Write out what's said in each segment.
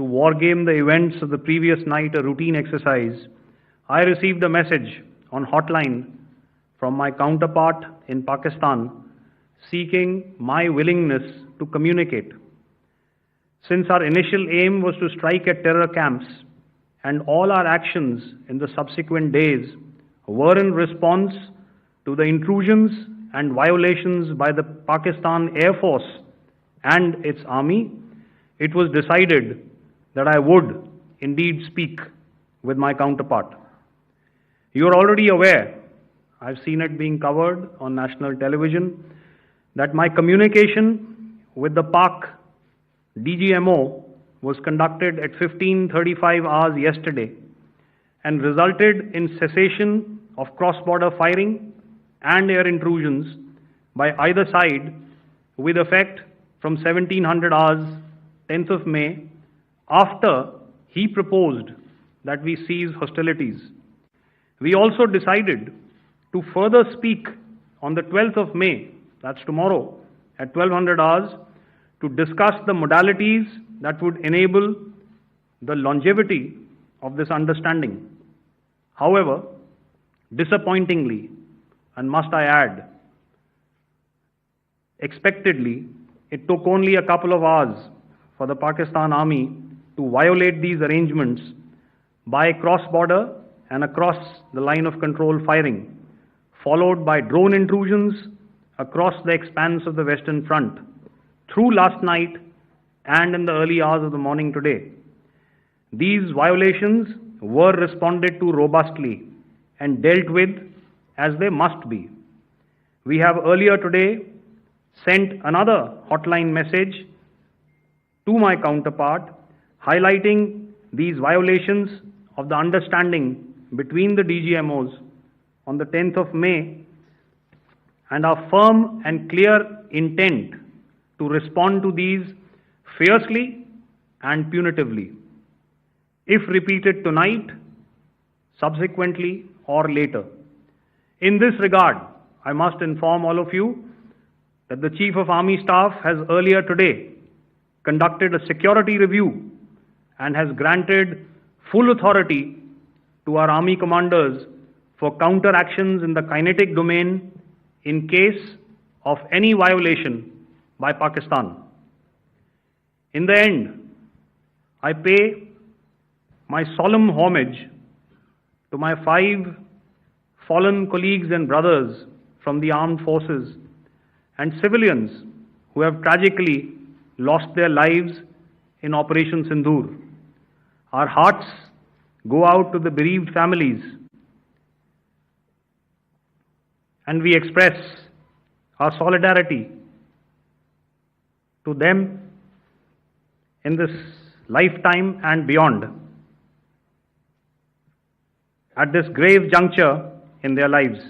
to wargame the events of the previous night, a routine exercise, I received a message on hotline from my counterpart in Pakistan seeking my willingness to communicate. Since our initial aim was to strike at terror camps, and all our actions in the subsequent days were in response to the intrusions and violations by the Pakistan Air Force and its army, it was decided that I would indeed speak with my counterpart. You are already aware, I've seen it being covered on national television, that my communication with the Pak DGMO was conducted at 15:35 hours yesterday and resulted in cessation of cross-border firing and air intrusions by either side with effect from 1700 hours 10th of May after he proposed that we cease hostilities. We also decided to further speak on the 12th of May, that's tomorrow, at 1200 hours to discuss the modalities that would enable the longevity of this understanding. However, disappointingly, and must I add, expectedly, it took only a couple of hours for the Pakistan Army to violate these arrangements by cross-border and across the line of control firing, followed by drone intrusions across the expanse of the Western Front through last night and in the early hours of the morning today. These violations were responded to robustly and dealt with as they must be. We have earlier today sent another hotline message to my counterpart highlighting these violations of the understanding between the DGMOs on the 10th of May and our firm and clear intent to respond to these fiercely and punitively, if repeated tonight, subsequently, or later. In this regard, I must inform all of you that the Chief of Army Staff has earlier today conducted a security review and has granted full authority to our Army commanders for counter-actions in the kinetic domain in case of any violation by Pakistan. In the end, I pay my solemn homage to my 5 fallen colleagues and brothers from the armed forces and civilians who have tragically lost their lives in Operation Sindoor. Our hearts go out to the bereaved families, and we express our solidarity to them in this lifetime and beyond, at this grave juncture in their lives.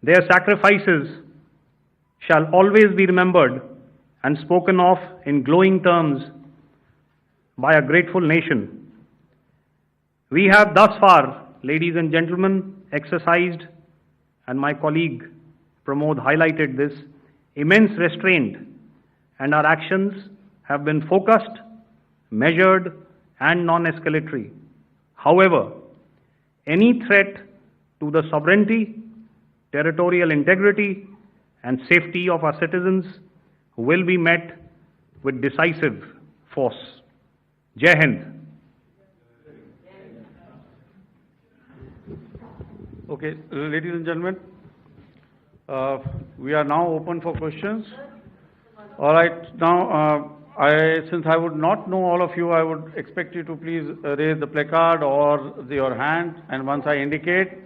Their sacrifices shall always be remembered and spoken of in glowing terms by a grateful nation. We have thus far, ladies and gentlemen, exercised, and my colleague Pramod highlighted this, immense restraint, and our actions have been focused, measured, and non-escalatory. However, any threat to the sovereignty, territorial integrity, and safety of our citizens will be met with decisive force. Jai Hind. Okay, ladies and gentlemen, we are now open for questions. All right, now since I would not know all of you, I would expect you to please raise the placard or your hand, and once I indicate,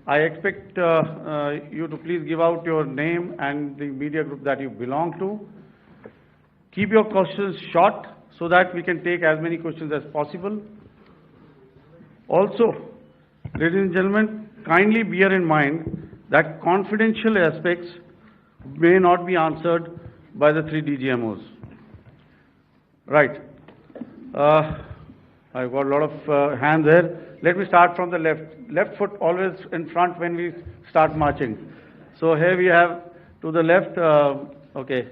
I expect you to please give out your name and the media group that you belong to. Keep your questions short so that we can take as many questions as possible. Also, ladies and gentlemen, kindly bear in mind that confidential aspects may not be answered by the 3 DGMOs. Right. I've got a lot of hands there. Let me start from the left. Left foot always in front when we start marching. So here we have to the left, okay.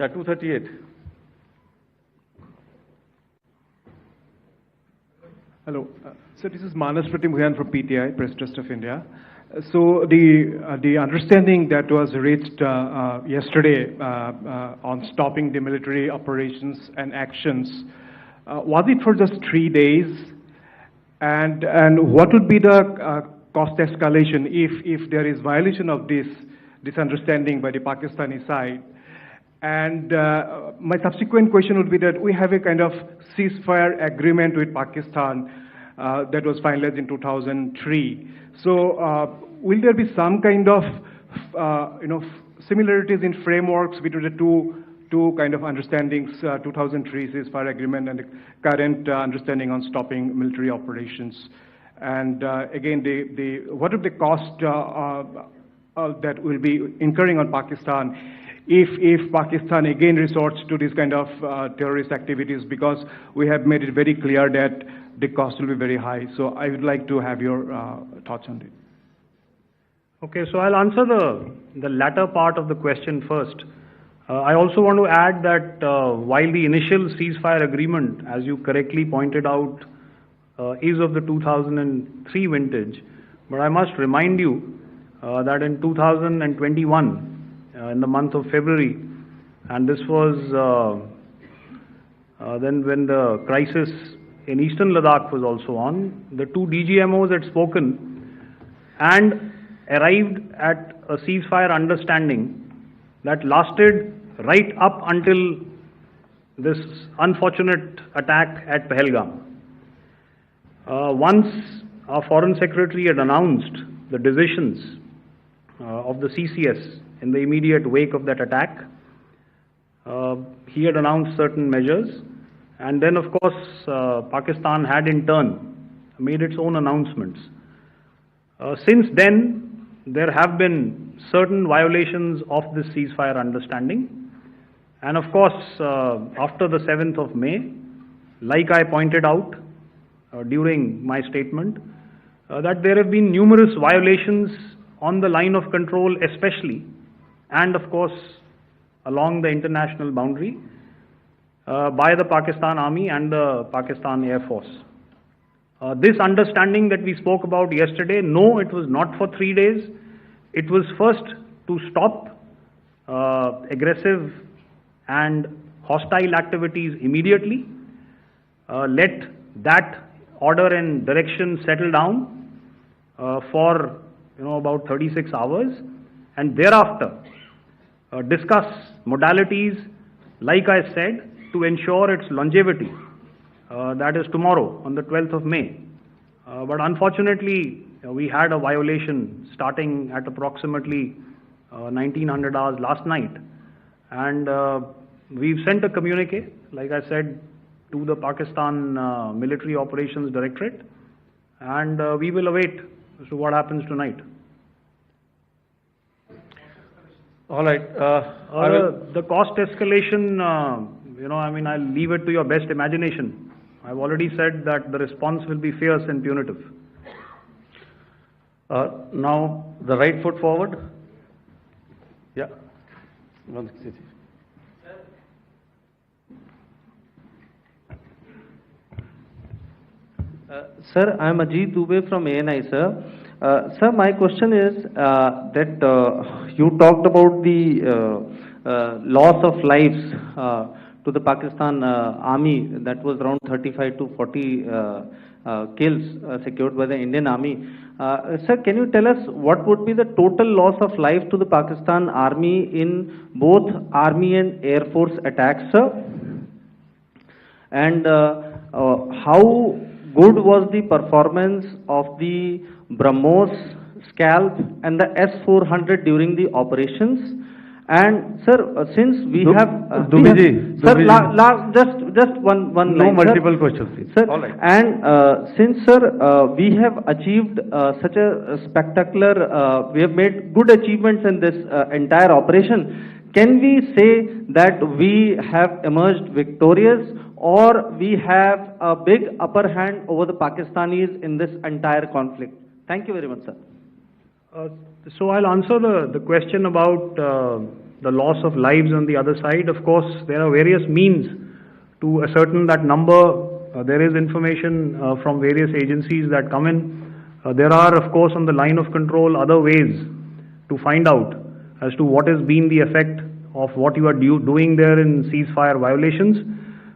Yeah, 238. Hello. So this is Manas Pratimhuyan from PTI, Press Trust of India. So the understanding that was reached yesterday on stopping the military operations and actions, was it for just 3 days? And what would be the cost escalation if there is violation of this understanding by the Pakistani side? And my subsequent question would be that we have a kind of ceasefire agreement with Pakistan that was finalized in 2003. So will there be some kind of similarities in frameworks between the two kind of understandings, 2003 ceasefire agreement and the current understanding on stopping military operations? And again, what are the cost that will be incurring on Pakistan if Pakistan again resorts to this kind of terrorist activities, because we have made it very clear that the cost will be very high. So I would like to have your thoughts on it. Okay, so I'll answer the latter part of the question first. I also want to add that while the initial ceasefire agreement, as you correctly pointed out, is of the 2003 vintage, but I must remind you that in 2021, in the month of February, and this was then when the crisis in eastern Ladakh was also on, the two DGMOs had spoken and arrived at a ceasefire understanding that lasted right up until this unfortunate attack at Pahalgam. Once our Foreign Secretary had announced the decisions of the CCS in the immediate wake of that attack, he had announced certain measures, and then of course Pakistan had in turn made its own announcements. Since then, there have been certain violations of this ceasefire understanding, and of course after the 7th of May, like I pointed out during my statement, that there have been numerous violations on the line of control especially, and of course along the international boundary by the Pakistan Army and the Pakistan Air Force. This understanding that we spoke about yesterday, no, it was not for 3 days. It was first to stop aggressive and hostile activities immediately, let that order and direction settle down for about 36 hours, and thereafter discuss modalities, like I said, to ensure its longevity. That is tomorrow on the 12th of May. But unfortunately, we had a violation starting at approximately 1900 hours last night, and we've sent a communique, like I said, to the Pakistan Military Operations Directorate, and we will await as to what happens tonight. All right. The cost escalation, I'll leave it to your best imagination. I've already said that the response will be fierce and punitive. Now, the right foot forward. Yeah. Sir, I am Ajit Dubey from ANI, sir. Sir, my question is that you talked about the loss of lives to the Pakistan army, that was around 35 to 40 kills secured by the Indian army. Sir, can you tell us what would be the total loss of life to the Pakistan army in both army and air force attacks, sir? And how good was the performance of the BrahMos, Scalp and the S-400 during the operations? And sir, since we have just one line, no multiple questions, please. Sir. All right. And since sir, we have achieved such a spectacular, we have made good achievements in this entire operation, can we say that we have emerged victorious, or we have a big upper hand over the Pakistanis in this entire conflict? Thank you very much, sir. So I'll answer the question about the loss of lives on the other side. Of course, there are various means to ascertain that number. There is information from various agencies that come in. There are, of course, on the line of control, other ways to find out as to what has been the effect of what you are doing there in ceasefire violations.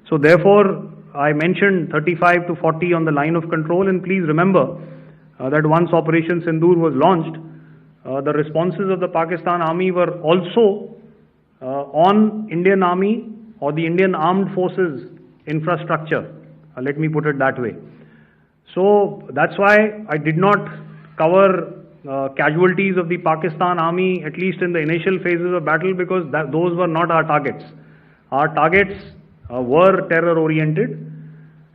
So therefore, I mentioned 35 to 40 on the line of control, and please remember that once Operation Sindoor was launched, the responses of the Pakistan Army were also on Indian Army or the Indian Armed Forces infrastructure. Let me put it that way. So that's why I did not cover casualties of the Pakistan Army, at least in the initial phases of battle, because those were not our targets. Our targets were terror-oriented,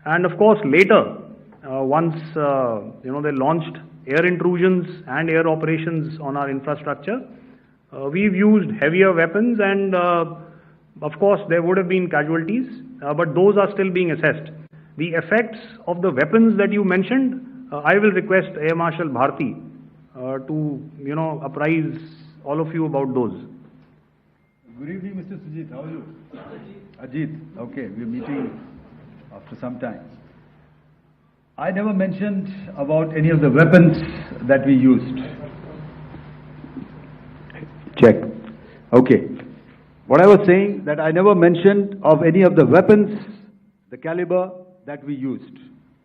and of course later, once they launched air intrusions and air operations on our infrastructure, we've used heavier weapons, and of course there would have been casualties, but those are still being assessed. The effects of the weapons that you mentioned, I will request Air Marshal Bharti to apprise all of you about those. Good evening, Mr. Sujit. How are you? Ajit. Okay, we're meeting after some time. I never mentioned about any of the weapons that we used. Check. Okay. What I was saying, that I never mentioned of any of the weapons, the caliber that we used.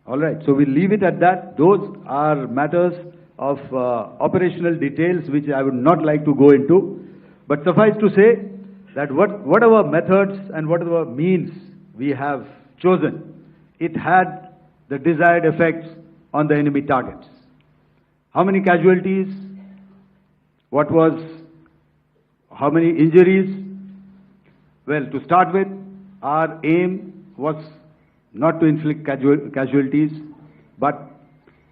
All right. So we'll leave it at that. Those are matters of operational details which I would not like to go into. But suffice to say that whatever methods and whatever means we have chosen, it had the desired effects on the enemy targets. How many casualties? How many injuries? Well, to start with, our aim was not to inflict casualties, but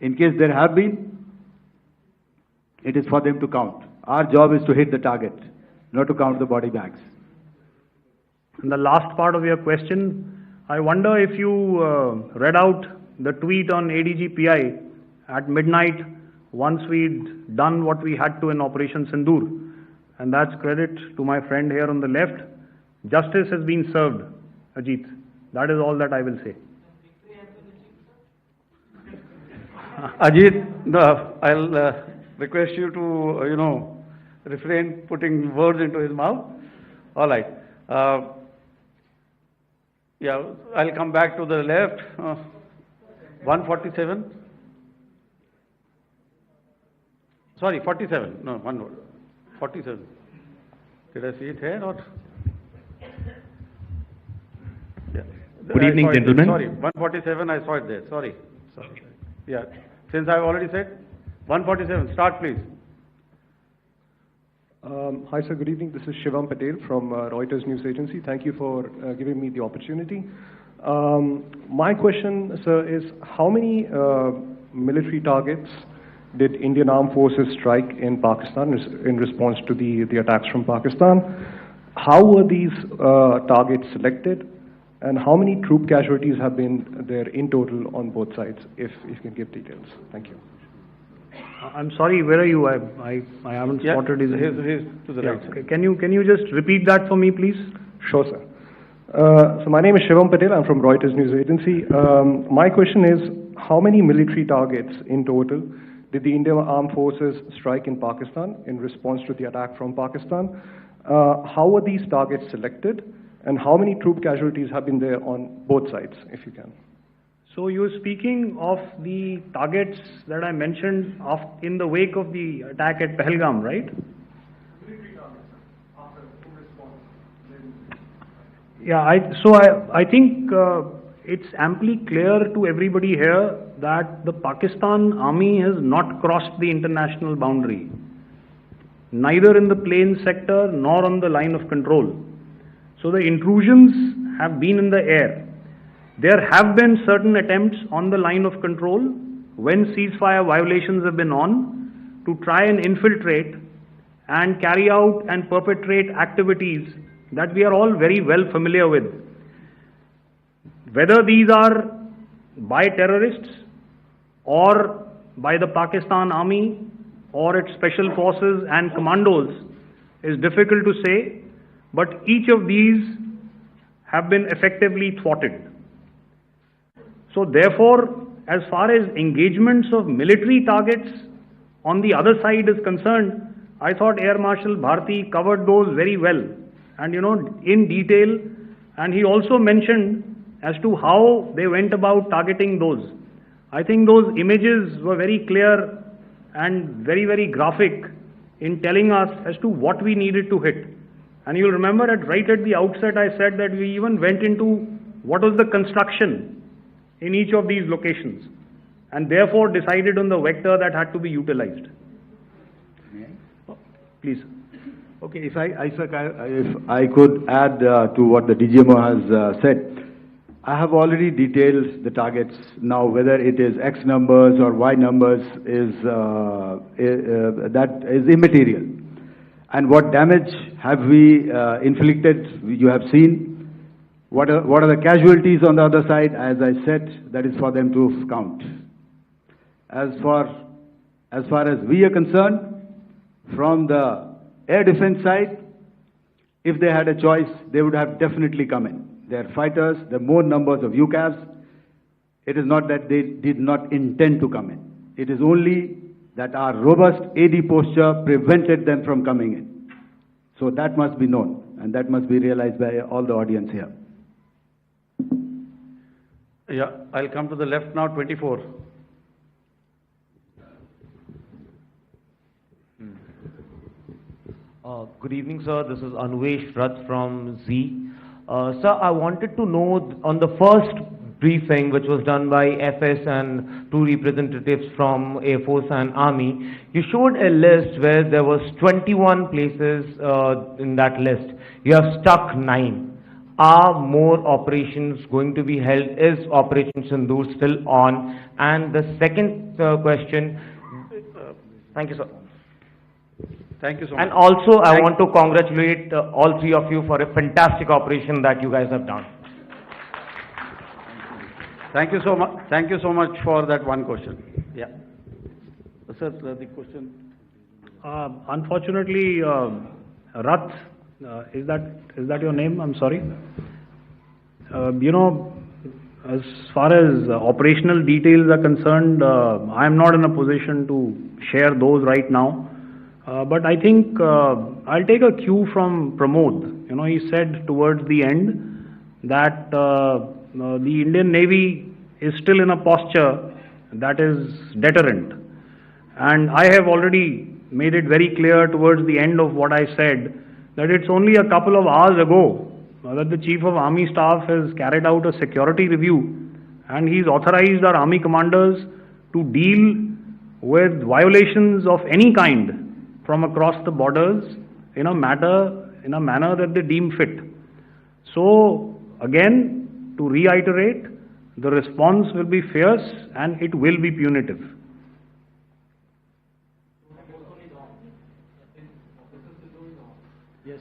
in case there have been, it is for them to count. Our job is to hit the target, not to count the body bags. And the last part of your question, I wonder if you read out the tweet on ADGPI at midnight once we'd done what we had to in Operation Sindoor. And that's credit to my friend here on the left. Justice has been served, Ajit. That is all that I will say. Ajit, I'll request you to, refrain putting words into his mouth. All right. Yeah, I'll come back to the left. 147. Sorry, 47. No, one more. 47. Did I see it here or? Yeah. Good evening, gentlemen. Sorry, 147, I saw it there. Sorry. Yeah. Since I've already said, 147, start please. Hi sir, good evening. This is Shivam Patel from Reuters News Agency. Thank you for giving me the opportunity. My question, sir, is how many military targets did Indian Armed Forces strike in Pakistan in response to the attacks from Pakistan? How were these targets selected? And how many troop casualties have been there in total on both sides, if you can give details? Thank you. I'm sorry, where are you? I haven't spotted his... He's to the right. Okay. Can you just repeat that for me, please? Sure, sir. So my name is Shivam Patel. I'm from Reuters News Agency. My question is, how many military targets in total did the Indian Armed Forces strike in Pakistan in response to the attack from Pakistan? How were these targets selected? And how many troop casualties have been there on both sides, if you can? So you're speaking of the targets that I mentioned in the wake of the attack at Pahalgam, right? Yeah, I think it's amply clear to everybody here that the Pakistan Army has not crossed the international boundary, neither in the plain sector nor on the line of control. So the intrusions have been in the air. There have been certain attempts on the line of control when ceasefire violations have been on to try and infiltrate and carry out and perpetrate activities that we are all very well familiar with. Whether these are by terrorists or by the Pakistan Army or its special forces and commandos is difficult to say, but each of these have been effectively thwarted. So therefore, as far as engagements of military targets on the other side is concerned, I thought Air Marshal Bharti covered those very well and in detail, and he also mentioned as to how they went about targeting those. I think those images were very clear and very, very graphic in telling us as to what we needed to hit. And you'll remember right at the outset I said that we even went into what was the construction in each of these locations and therefore decided on the vector that had to be utilized. Please. Okay, if I could add to what the DGMO has said, I have already detailed the targets. Now, whether it is X numbers or Y numbers that is immaterial. And what damage have we inflicted? You have seen. What are the casualties on the other side? As I said, that is for them to count. As far as we are concerned, from the air defense side, if they had a choice, they would have definitely come in. They are fighters, there are more numbers of UCAVs. It is not that they did not intend to come in. It is only that our robust AD posture prevented them from coming in. So that must be known, and that must be realized by all the audience here. Yeah, I'll come to the left now, 24. Good evening, sir. This is Anvesh Rath from Z. Sir, I wanted to know on the first briefing which was done by FS and two representatives from Air Force and Army, you showed a list where there was 21 places in that list. You have stuck 9. Are more operations going to be held? Is Operation Sindoor still on? And the second question, thank you, sir. Thank you so much. And also, I want to congratulate all three of you for a fantastic operation that you guys have done. Thank you so much. Thank you so much for that one question. Yeah. Sir, the question. Unfortunately, Rath, is that your name? I'm sorry. As far as operational details are concerned, I am not in a position to share those right now. But I think I'll take a cue from Pramod. He said towards the end that the Indian Navy is still in a posture that is deterrent. And I have already made it very clear towards the end of what I said that it's only a couple of hours ago that the Chief of Army Staff has carried out a security review and he's authorized our Army commanders to deal with violations of any kind from across the borders in a manner that they deem fit. So again, to reiterate, the response will be fierce and it will be punitive. Yes.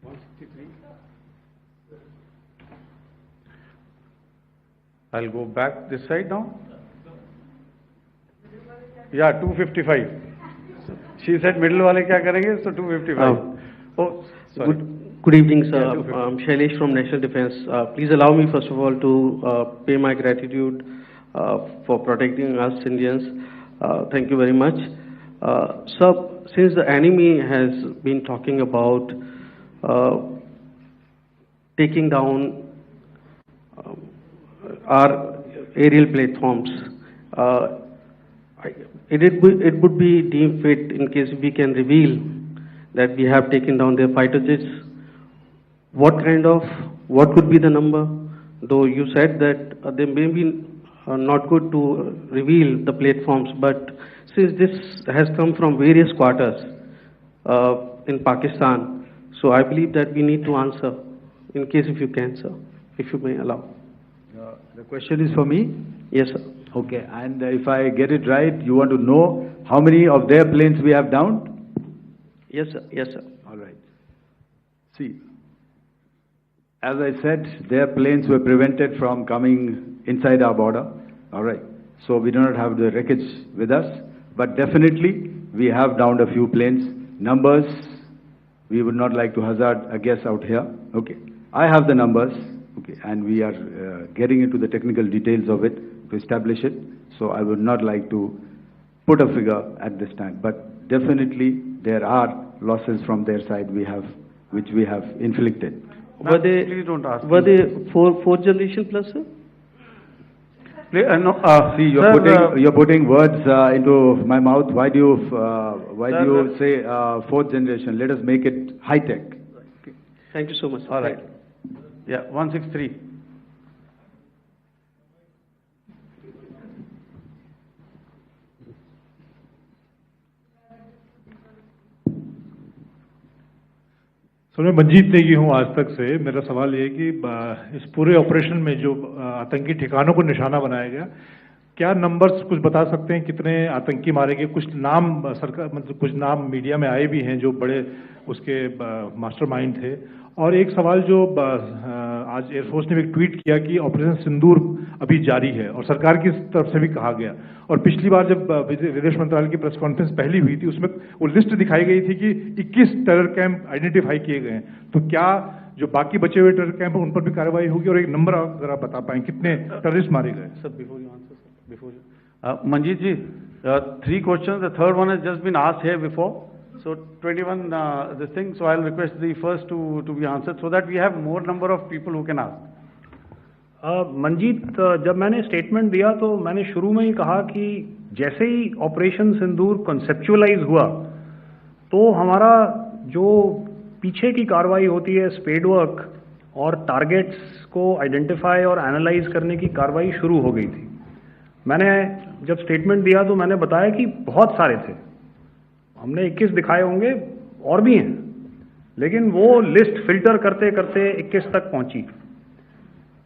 163. I'll go back this side now. Yeah, 255. She said middle wale kya karenge, so 255. Oh, sorry. Good evening, sir. I'm Shailesh from National Defense. Please allow me, first of all, to pay my gratitude for protecting us Indians. Thank you very much. Sir, since the enemy has been talking about taking down our aerial platforms, it would be deemed fit in case we can reveal that we have taken down their fighter jets. What could be the number? Though you said that they may be not good to reveal the platforms, but since this has come from various quarters in Pakistan, so I believe that we need to answer, in case if you can, sir, if you may allow. The question is for me? Yes, sir. Okay, and if I get it right, you want to know how many of their planes we have downed? Yes, sir. Yes, sir. All right. See, as I said, their planes were prevented from coming inside our border. All right. So we do not have the wreckage with us, but definitely we have downed a few planes. Numbers We would not like to hazard a guess out here. Okay, I have the numbers. Okay, and we are getting into the technical details of it to establish it. So I would not like to put a figure at this time, but definitely there are losses from their side which we have inflicted. Were they, please don't ask. Were they fourth generation plus, sir? No, See, you're putting words into my mouth. Why do you say fourth generation? Let us make it high tech. Okay. Thank you so much. All right. Yeah, 163. Sir मैं मंजीत नेगी हूँ आज तक से। मेरा सवाल ये है कि इस पूरे ऑपरेशन में जो आतंकी ठिकानों को निशाना बनाया गया, क्या नंबर्स कुछ बता सकते हैं कितने आतंकी मारे गए? कुछ नाम सरकार मतलब कुछ नाम मीडिया में आए भी हैं जो बड़े उसके मास्टरमाइंड थे। और एक सवाल जो आज एयरफोर्स ने भी एक ट्वीट किया कि ऑपरेशन सिंदूर अभी जारी है और सरकार की तरफ से भी कहा गया। और पिछली बार जब विदेश मंत्रालय की प्रेस कॉन्फ्रेंस पहली हुई थी उसमें वो लिस्ट दिखाई गई थी कि 21 टेरर कैंप आइडेंटिफाई किए गए हैं। तो क्या जो बाकी बचे हुए टेरर कैंप हैं उन पर भी कार्रवाई होगी? और एक नंबर अगर आप बता पाएं कितने टेररिस्ट मारे गए? Sir, before you answer, sir, before you. Manjeet ji, 3 questions. The third one has just been asked here before. So 21 this thing. So I'll request the first to be answered so that we have more number of people who can ask. Manjeet, जब मैंने statement दिया तो मैंने शुरू में ही कहा कि जैसे ही ऑपरेशन सिंदूर कॉन्सेप्चुअलाइज हुआ तो हमारा जो पीछे की कार्रवाई होती है स्पेड वर्क और टारगेट्स को आइडेंटिफाई और एनालाइज करने की कार्रवाई शुरू हो गई थी। मैंने जब स्टेटमेंट दिया तो मैंने बताया कि बहुत सारे थे, हमने 21 दिखाए होंगे और भी हैं, लेकिन वो लिस्ट फिल्टर करते करते 21 तक पहुंची।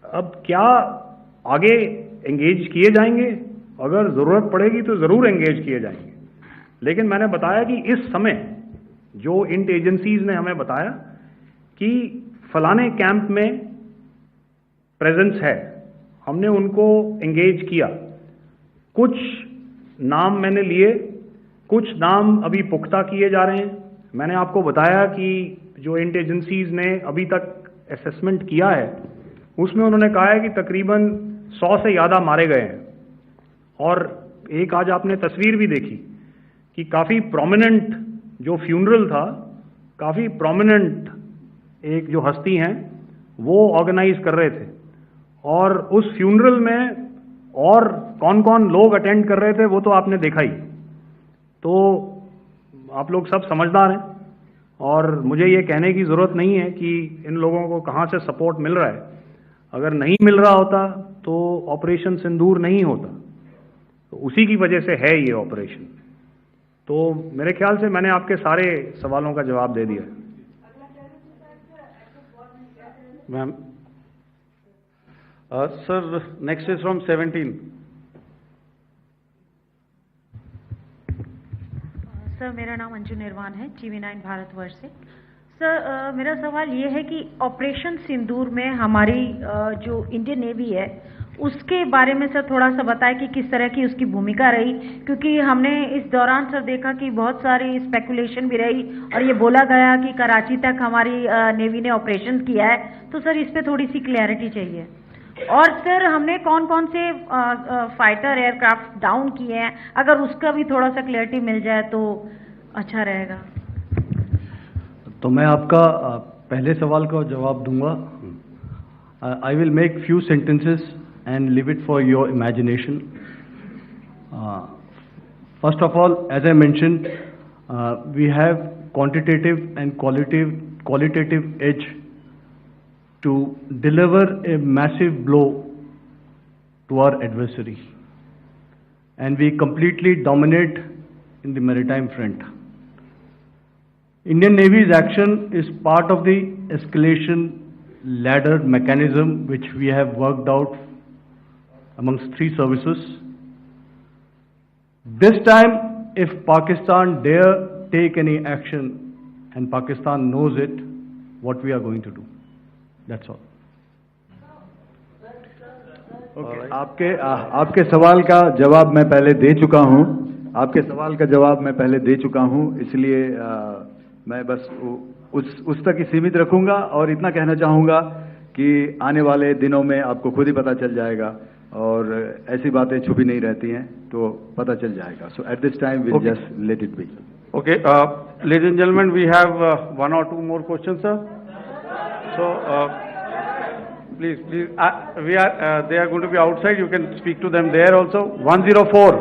अब क्या आगे एंगेज किए जाएंगे? अगर ज़रूरत पड़ेगी तो ज़रूर एंगेज किए जाएंगे, लेकिन मैंने बताया कि इस समय जो इंट एजेंसीज ने हमें बताया कि फलाने कैंप में प्रेजेंस है, हमने उनको एंगेज किया। कुछ नाम मैंने लिए, कुछ नाम अभी पुख्ता किए जा रहे हैं। मैंने आपको बताया कि जो इंट एजेंसीज ने अभी तक असेसमेंट किया है उसमें उन्होंने कहा है कि तकरीबन 100 से ज़्यादा मारे गए हैं। और एक आज आपने तस्वीर भी देखी कि काफ़ी प्रोमिनेंट जो फ्यूनरल था, काफ़ी प्रोमिनेंट एक जो हस्ती हैं वो ऑर्गेनाइज कर रहे थे, और उस फ्यूनरल में और कौन कौन लोग अटेंड कर रहे थे वो तो आपने देखा ही। तो आप लोग सब समझदार हैं और मुझे ये कहने की ज़रूरत नहीं है कि इन लोगों को कहाँ से सपोर्ट मिल रहा है। अगर नहीं मिल रहा होता तो ऑपरेशन सिंदूर नहीं होता, तो उसी की वजह से है ये ऑपरेशन। तो मेरे ख्याल से मैंने आपके सारे सवालों का जवाब दे दिया है। Ma'am, sir next is from 17। Sir मेरा नाम अंजू निर्वाण है, TV9 भारतवर्ष से। सर मेरा सवाल ये है कि ऑपरेशन सिंदूर में हमारी जो इंडियन नेवी है उसके बारे में सर थोड़ा सा बताएं कि किस तरह की उसकी भूमिका रही, क्योंकि हमने इस दौरान सर देखा कि बहुत सारी स्पेकुलेशन भी रही और ये बोला गया कि कराची तक हमारी नेवी ने ऑपरेशन किया है। तो सर इस पे थोड़ी सी क्लैरिटी चाहिए। और सर हमने कौन कौन से फाइटर एयरक्राफ्ट डाउन किए हैं, अगर उसका भी थोड़ा सा क्लैरिटी मिल जाए तो अच्छा रहेगा। तो मैं आपका पहले सवाल का जवाब दूंगा। I will make few sentences and leave it for your imagination. First of all, as I mentioned, we have quantitative and qualitative edge to deliver a massive blow to our adversary, and we completely dominate in the maritime front. Indian Navy's action is part of the escalation ladder mechanism which we have worked out amongst 3 services. This time, if Pakistan dare take any action, and Pakistan knows it, what we are going to do. That's all. Okay. आपके सवाल का जवाब मैं पहले दे चुका हूं। आपके सवाल का जवाब मैं पहले दे चुका हूं, इसलिए मैं बस उस तक ही सीमित रखूंगा और इतना कहना चाहूंगा कि आने वाले दिनों में आपको खुद ही पता चल जाएगा और ऐसी बातें छुपी नहीं रहती हैं, तो पता चल जाएगा. So at this time will just let it be. Okay, ladies and gentlemen, we have one or two more questions, sir. So, please, they are going to be outside. You can speak to them there also. 104.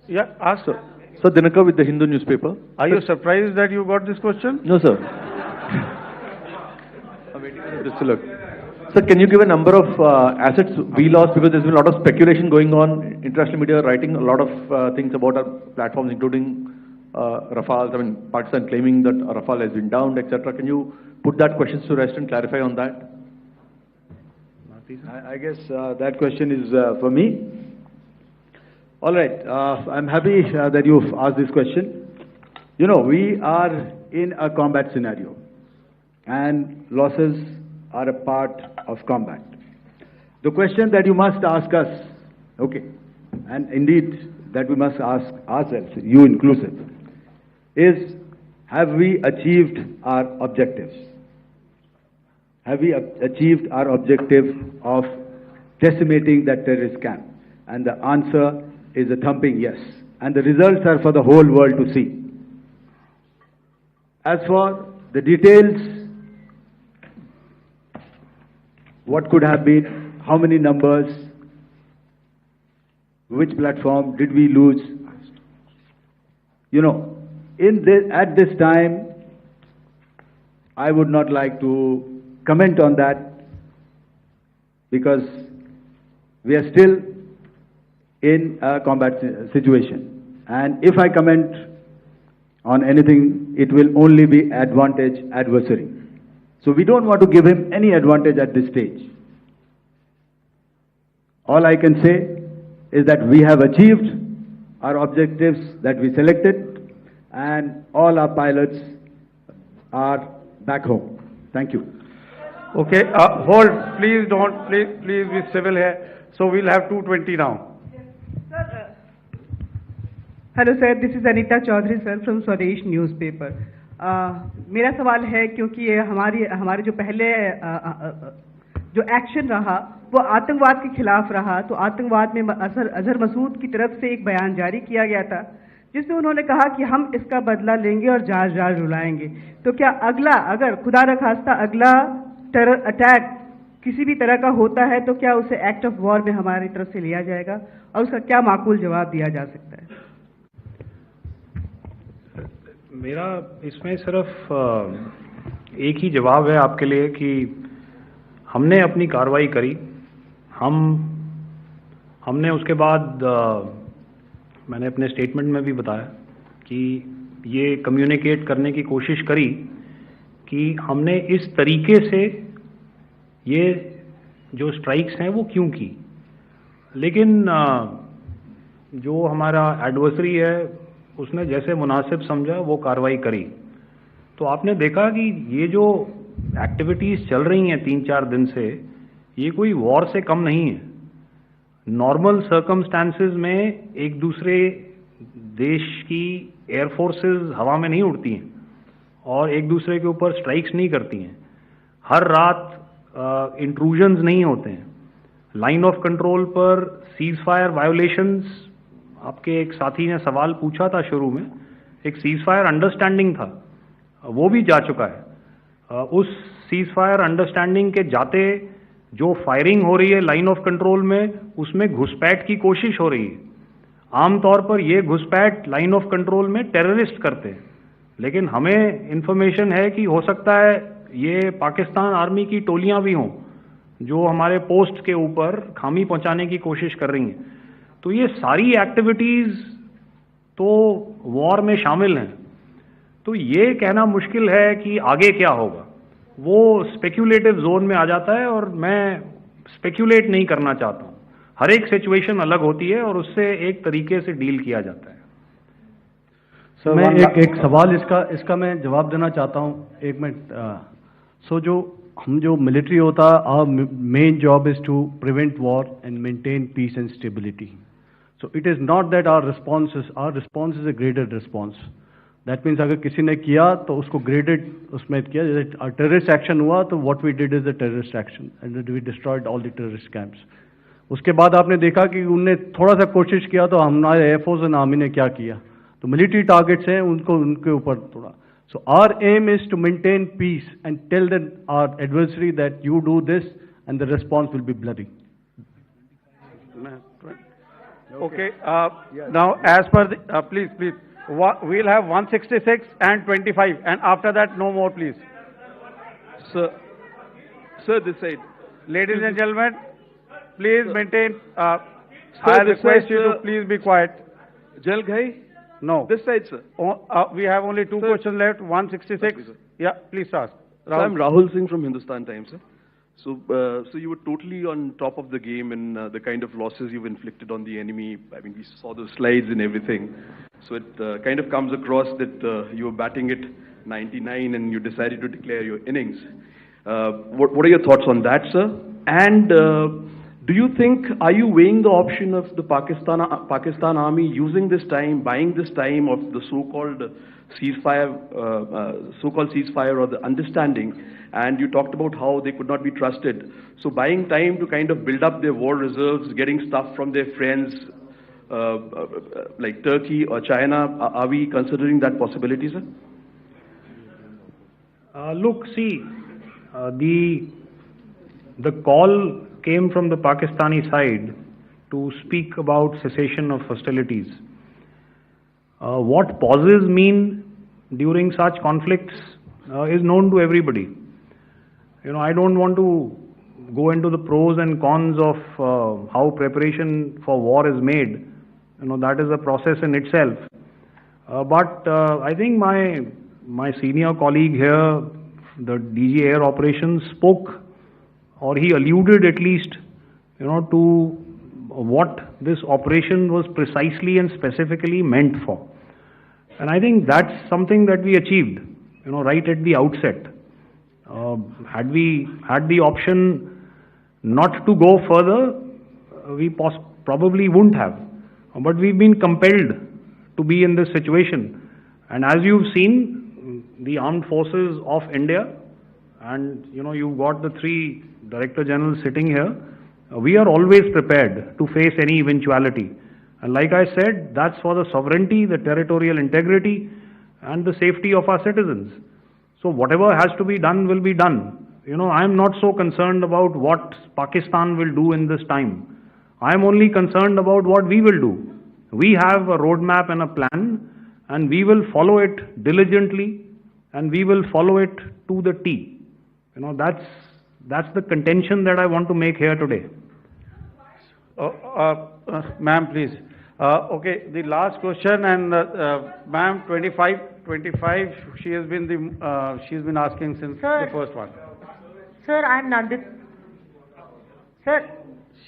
Yeah, ask, sir. Sir, Dinakar with the Hindu newspaper. Are you surprised that you got this question? No, sir. I'm waiting for the look. Sir, can you give a number of assets we lost, because there's been a lot of speculation going on, international media writing a lot of things about our platforms, including Rafale. I mean, Pakistan claiming that Rafale has been downed, etc. Can you put that question to rest and clarify on that? I guess that question is for me. All right, I'm happy that you've asked this question. You know, we are in a combat scenario, and losses are a part of combat. The question that you must ask us, okay, and indeed that we must ask ourselves, you inclusive, is have we achieved our objectives? Have we achieved our objective of decimating that terrorist camp? And the answer is a thumping yes. And the results are for the whole world to see. As for the details, what could have been, how many numbers, which platform did we lose? You know, at this time, I would not like to comment on that, because we are still in a combat situation. And if I comment on anything, it will only be advantage adversary. So we don't want to give him any advantage at this stage. All I can say is that we have achieved our objectives that we selected, and all our pilots are back home. Thank you. Okay, hold, please don't, please be civil here. So we'll have 220 now. Hello sir, this is Anita Chaudhary sir from Swadesh newspaper. मेरा सवाल है, क्योंकि ये हमारे जो पहले जो action रहा वो आतंकवाद के खिलाफ रहा, तो आतंकवाद में अजहर मसूद की तरफ से एक बयान जारी किया गया था जिसमें उन्होंने कहा कि हम इसका बदला लेंगे और जाज रुलाएंगे. तो क्या अगला, अगर खुदा न खास्ता अगला टेरर अटैक किसी भी तरह का होता है, तो क्या उसे एक्ट ऑफ वॉर में हमारी तरफ से लिया जाएगा और उसका क्या माकूल जवाब दिया जा सकता है? मेरा इसमें सिर्फ एक ही जवाब है आपके लिए कि हमने अपनी कार्रवाई करी. हमने उसके बाद मैंने अपने स्टेटमेंट में भी बताया कि ये कम्युनिकेट करने की कोशिश करी कि हमने इस तरीके से ये जो स्ट्राइक्स हैं वो क्यों की. लेकिन जो हमारा एडवर्सरी है उसने जैसे मुनासिब समझा वो कार्रवाई करी. तो आपने देखा कि ये जो एक्टिविटीज़ चल रही हैं 3-4 दिन से, ये कोई वॉर से कम नहीं है. नॉर्मल सर्कमस्टांसेस में एक दूसरे देश की एयरफोर्सेस हवा में नहीं उड़ती हैं और एक दूसरे के ऊपर स्ट्राइक्स नहीं करती हैं. हर रात इंट्रूजन्स नहीं होते हैं. लाइन ऑफ कंट्रोल पर सीज फायर वायोलेशंस, आपके एक साथी ने सवाल पूछा था शुरू में, एक सीज फायर अंडरस्टैंडिंग था, वो भी जा चुका है. उस सीज फायर अंडरस्टैंडिंग के जाते जो फायरिंग हो रही है लाइन ऑफ कंट्रोल में, उसमें घुसपैठ की कोशिश हो रही है. आमतौर पर ये घुसपैठ लाइन ऑफ कंट्रोल में टेररिस्ट करते हैं, लेकिन हमें इंफॉर्मेशन है कि हो सकता है ये पाकिस्तान आर्मी की टोलियां भी हों जो हमारे पोस्ट के ऊपर खामी पहुंचाने की कोशिश कर रही हैं. तो ये सारी एक्टिविटीज़ तो वॉर में शामिल हैं. तो ये कहना मुश्किल है कि आगे क्या होगा, वो स्पेक्यूलेटिव जोन में आ जाता है और मैं स्पेक्यूलेट नहीं करना चाहता हूँ. हर एक सिचुएशन अलग होती है और उससे एक तरीके से डील किया जाता है. सर मैं एक सवाल इसका मैं जवाब देना चाहता हूँ, 1 मिनट. सो जो हम जो मिलिट्री होता, our main job is to prevent war and maintain peace and stability. So it is not that our response is a graded response. That means अगर किसी ने किया तो उसको graded उसमें किया, जैसे terrorist action हुआ तो what we did is a terrorist action and we destroyed all the terrorist camps. उसके बाद आपने देखा कि उनने थोड़ा सा कोशिश किया तो हमारे एयरफोर्स और आर्मी ने क्या किया, तो मिलिट्री टारगेट्स हैं उनके ऊपर थोड़ा. So our aim is to maintain peace and tell our adversary that you do this and the response will be bloody. Okay, now as per the, please, we'll have 166 and 25 and after that no more please. Sir, this side. Ladies and gentlemen, please maintain, I request you to please be quiet. Jal Ghai? No. This side, sir. We have only two questions left, 166. Yeah, please ask. So I'm Rahul Singh from Hindustan Times, sir. So you were totally on top of the game in the kind of losses you've inflicted on the enemy. I mean, we saw the slides and everything. So it kind of comes across that you were batting it 99 and you decided to declare your innings. What are your thoughts on that, sir? And do you think, are you weighing the option of the Pakistan army using this time, buying this time of the so-called ceasefire or the understanding? And you talked about how they could not be trusted. So buying time to kind of build up their war reserves, getting stuff from their friends like Turkey or China, are we considering that possibility, sir? Look, see, the call came from the Pakistani side to speak about cessation of hostilities. What pauses mean during such conflicts is known to everybody. You know, I don't want to go into the pros and cons of how preparation for war is made. You know, that is a process in itself. But I think my senior colleague here, the DG Air Operations, spoke, or he alluded at least, you know, to what this operation was precisely and specifically meant for. And I think that's something that we achieved, you know, right at the outset. Had we had the option not to go further, we probably wouldn't have. But we've been compelled to be in this situation. And as you've seen, the armed forces of India, and you know, you've got the three Director Generals sitting here, we are always prepared to face any eventuality. And like I said, that's for the sovereignty, the territorial integrity, and the safety of our citizens. So whatever has to be done will be done. You know, I'm not so concerned about what Pakistan will do in this time. I'm only concerned about what we will do. We have a roadmap and a plan, and we will follow it diligently, and we will follow it to the T. You know, that's the contention that I want to make here today. Ma'am, please. Okay, the last question, and ma'am, 25, she has been she's been asking since the first one. Sir, I'm Nandita. Sir.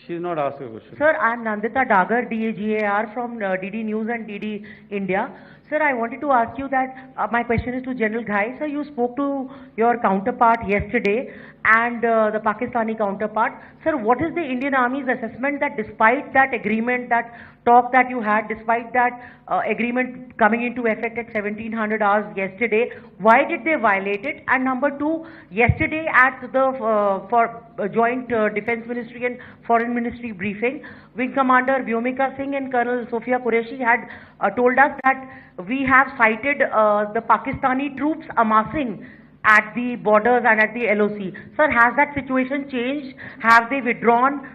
She's not asking a question. Sir, I'm Nandita Dagar, DAGAR from DD News and DD India. Sir, I wanted to ask you that my question is to General Ghai. Sir, you spoke to your counterpart yesterday and the Pakistani counterpart. Sir, what is the Indian Army's assessment that despite that agreement, that talk that you had, despite that agreement coming into effect at 1700 hours yesterday, why did they violate it? And number two, yesterday at the joint Defense Ministry and Foreign Ministry briefing, Wing Commander Vyomika Singh and Colonel Sophia Qureshi had told us that we have cited the Pakistani troops amassing at the borders and at the LOC. Sir, has that situation changed? Have they withdrawn?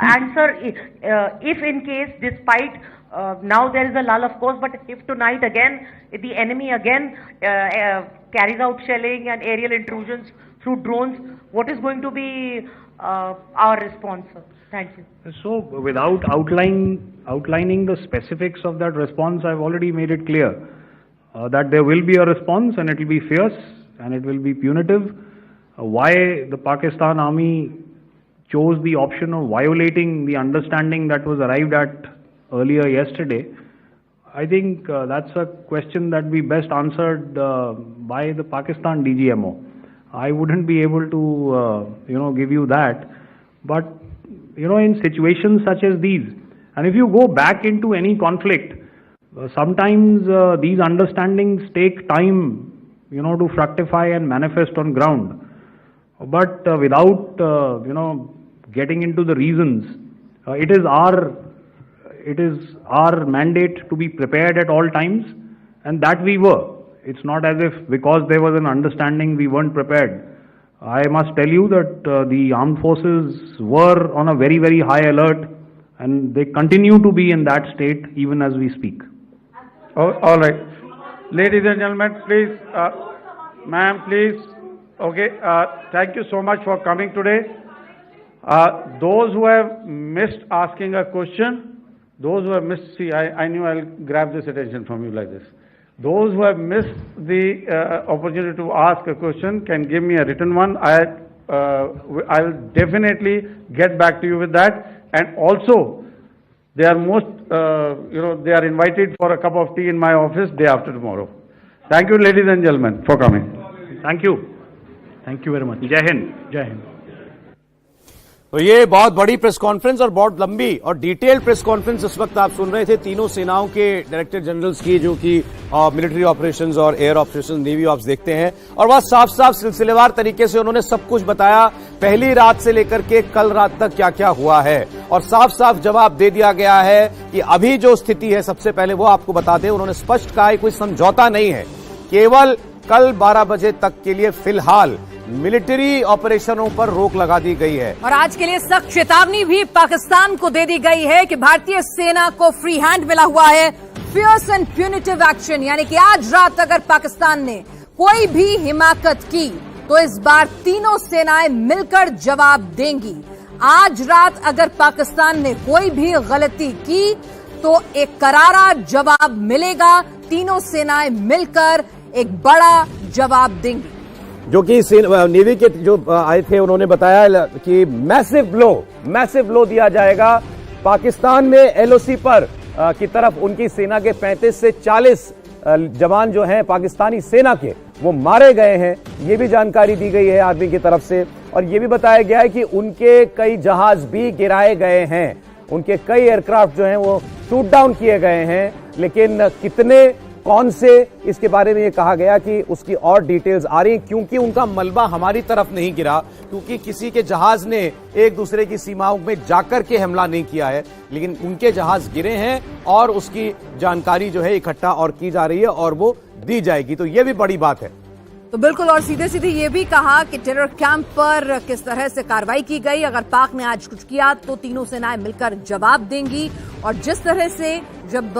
And sir, if in case, despite now there is a lull, of course, but if tonight again, if the enemy again carries out shelling and aerial intrusions through drones, what is going to be our response, sir? Thank you. So, without outlining the specifics of that response, I've already made it clear that there will be a response and it will be fierce and it will be punitive. Why the Pakistan Army chose the option of violating the understanding that was arrived at earlier yesterday, I think that's a question that we best answered by the Pakistan DGMO. I wouldn't be able to, give you that. But, in situations such as these, and if you go back into any conflict, sometimes these understandings take time, to fructify and manifest on ground. But without, getting into the reasons, it is our mandate to be prepared at all times, and that we were. It's not as if because there was an understanding we weren't prepared. I must tell you that the armed forces were on a very, very high alert, and they continue to be in that state even as we speak. Oh, all right. Ladies and gentlemen, please, ma'am, please. Okay, thank you so much for coming today. Those who have missed asking a question, see, I knew I'll grab this attention from you like this. Those who have missed the opportunity to ask a question can give me a written one. I'll definitely get back to you with that. And also, they are they are invited for a cup of tea in my office day after tomorrow. Thank you, ladies and gentlemen, for coming. Thank you. Thank you very much. Jai Hind. Jai Hind. तो ये बहुत बड़ी press conference और बहुत लंबी और detailed press conference इस वक्त आप सुन रहे थे तीनों सेनाओं के डायरेक्टर जनरल्स की, जो कि मिलिट्री ऑपरेशंस और एयर ऑपरेशंस, नेवी ऑप्स देखते हैं, और वह साफ साफ सिलसिलेवार तरीके से उन्होंने सब कुछ बताया, पहली रात से लेकर के कल रात तक क्या क्या हुआ है, और साफ साफ जवाब दे दिया गया है कि अभी जो स्थिति है सबसे पहले वो आपको बता दें। उन्होंने स्पष्ट कहा है कोई समझौता नहीं है, केवल कल 12 बजे तक के लिए फिलहाल मिलिट्री ऑपरेशनों पर रोक लगा दी गई है। और आज के लिए सख्त चेतावनी भी पाकिस्तान को दे दी गई है कि भारतीय सेना को फ्री हैंड मिला हुआ है, फियर्स एंड प्यूनिटिव एक्शन, यानी कि आज रात अगर पाकिस्तान ने कोई भी हिमाकत की तो इस बार तीनों सेनाएं मिलकर जवाब देंगी। आज रात अगर पाकिस्तान ने कोई भी गलती की तो एक करारा जवाब मिलेगा, तीनों सेनाएं मिलकर एक बड़ा जवाब देंगी। जो कि नेवी के जो आए थे उन्होंने बताया कि मैसिव ब्लो दिया जाएगा। पाकिस्तान में एलओसी पर की तरफ उनकी सेना के 35 से 40 जवान जो हैं पाकिस्तानी सेना के, वो मारे गए हैं, ये भी जानकारी दी गई है आर्मी की तरफ से। और ये भी बताया गया है कि उनके कई जहाज भी गिराए गए हैं, उनके कई एयरक्राफ्ट जो हैं वो शूट डाउन किए गए हैं, लेकिन कितने, कौन से, इसके बारे में ये कहा गया कि उसकी और डिटेल्स आ रही हैं, क्योंकि उनका मलबा हमारी तरफ नहीं गिरा, क्योंकि किसी के जहाज ने एक दूसरे की सीमाओं में जाकर के हमला नहीं किया है, लेकिन उनके जहाज गिरे हैं और उसकी जानकारी जो है इकट्ठा और की जा रही है और वो दी जाएगी। तो ये भी बड़ी बात है। तो बिल्कुल, और सीधे सीधे ये भी कहा कि टेरर कैंप पर किस तरह से कार्रवाई की गई, अगर पाक ने आज कुछ किया तो तीनों सेनाएं मिलकर जवाब देंगी। और जिस तरह से जब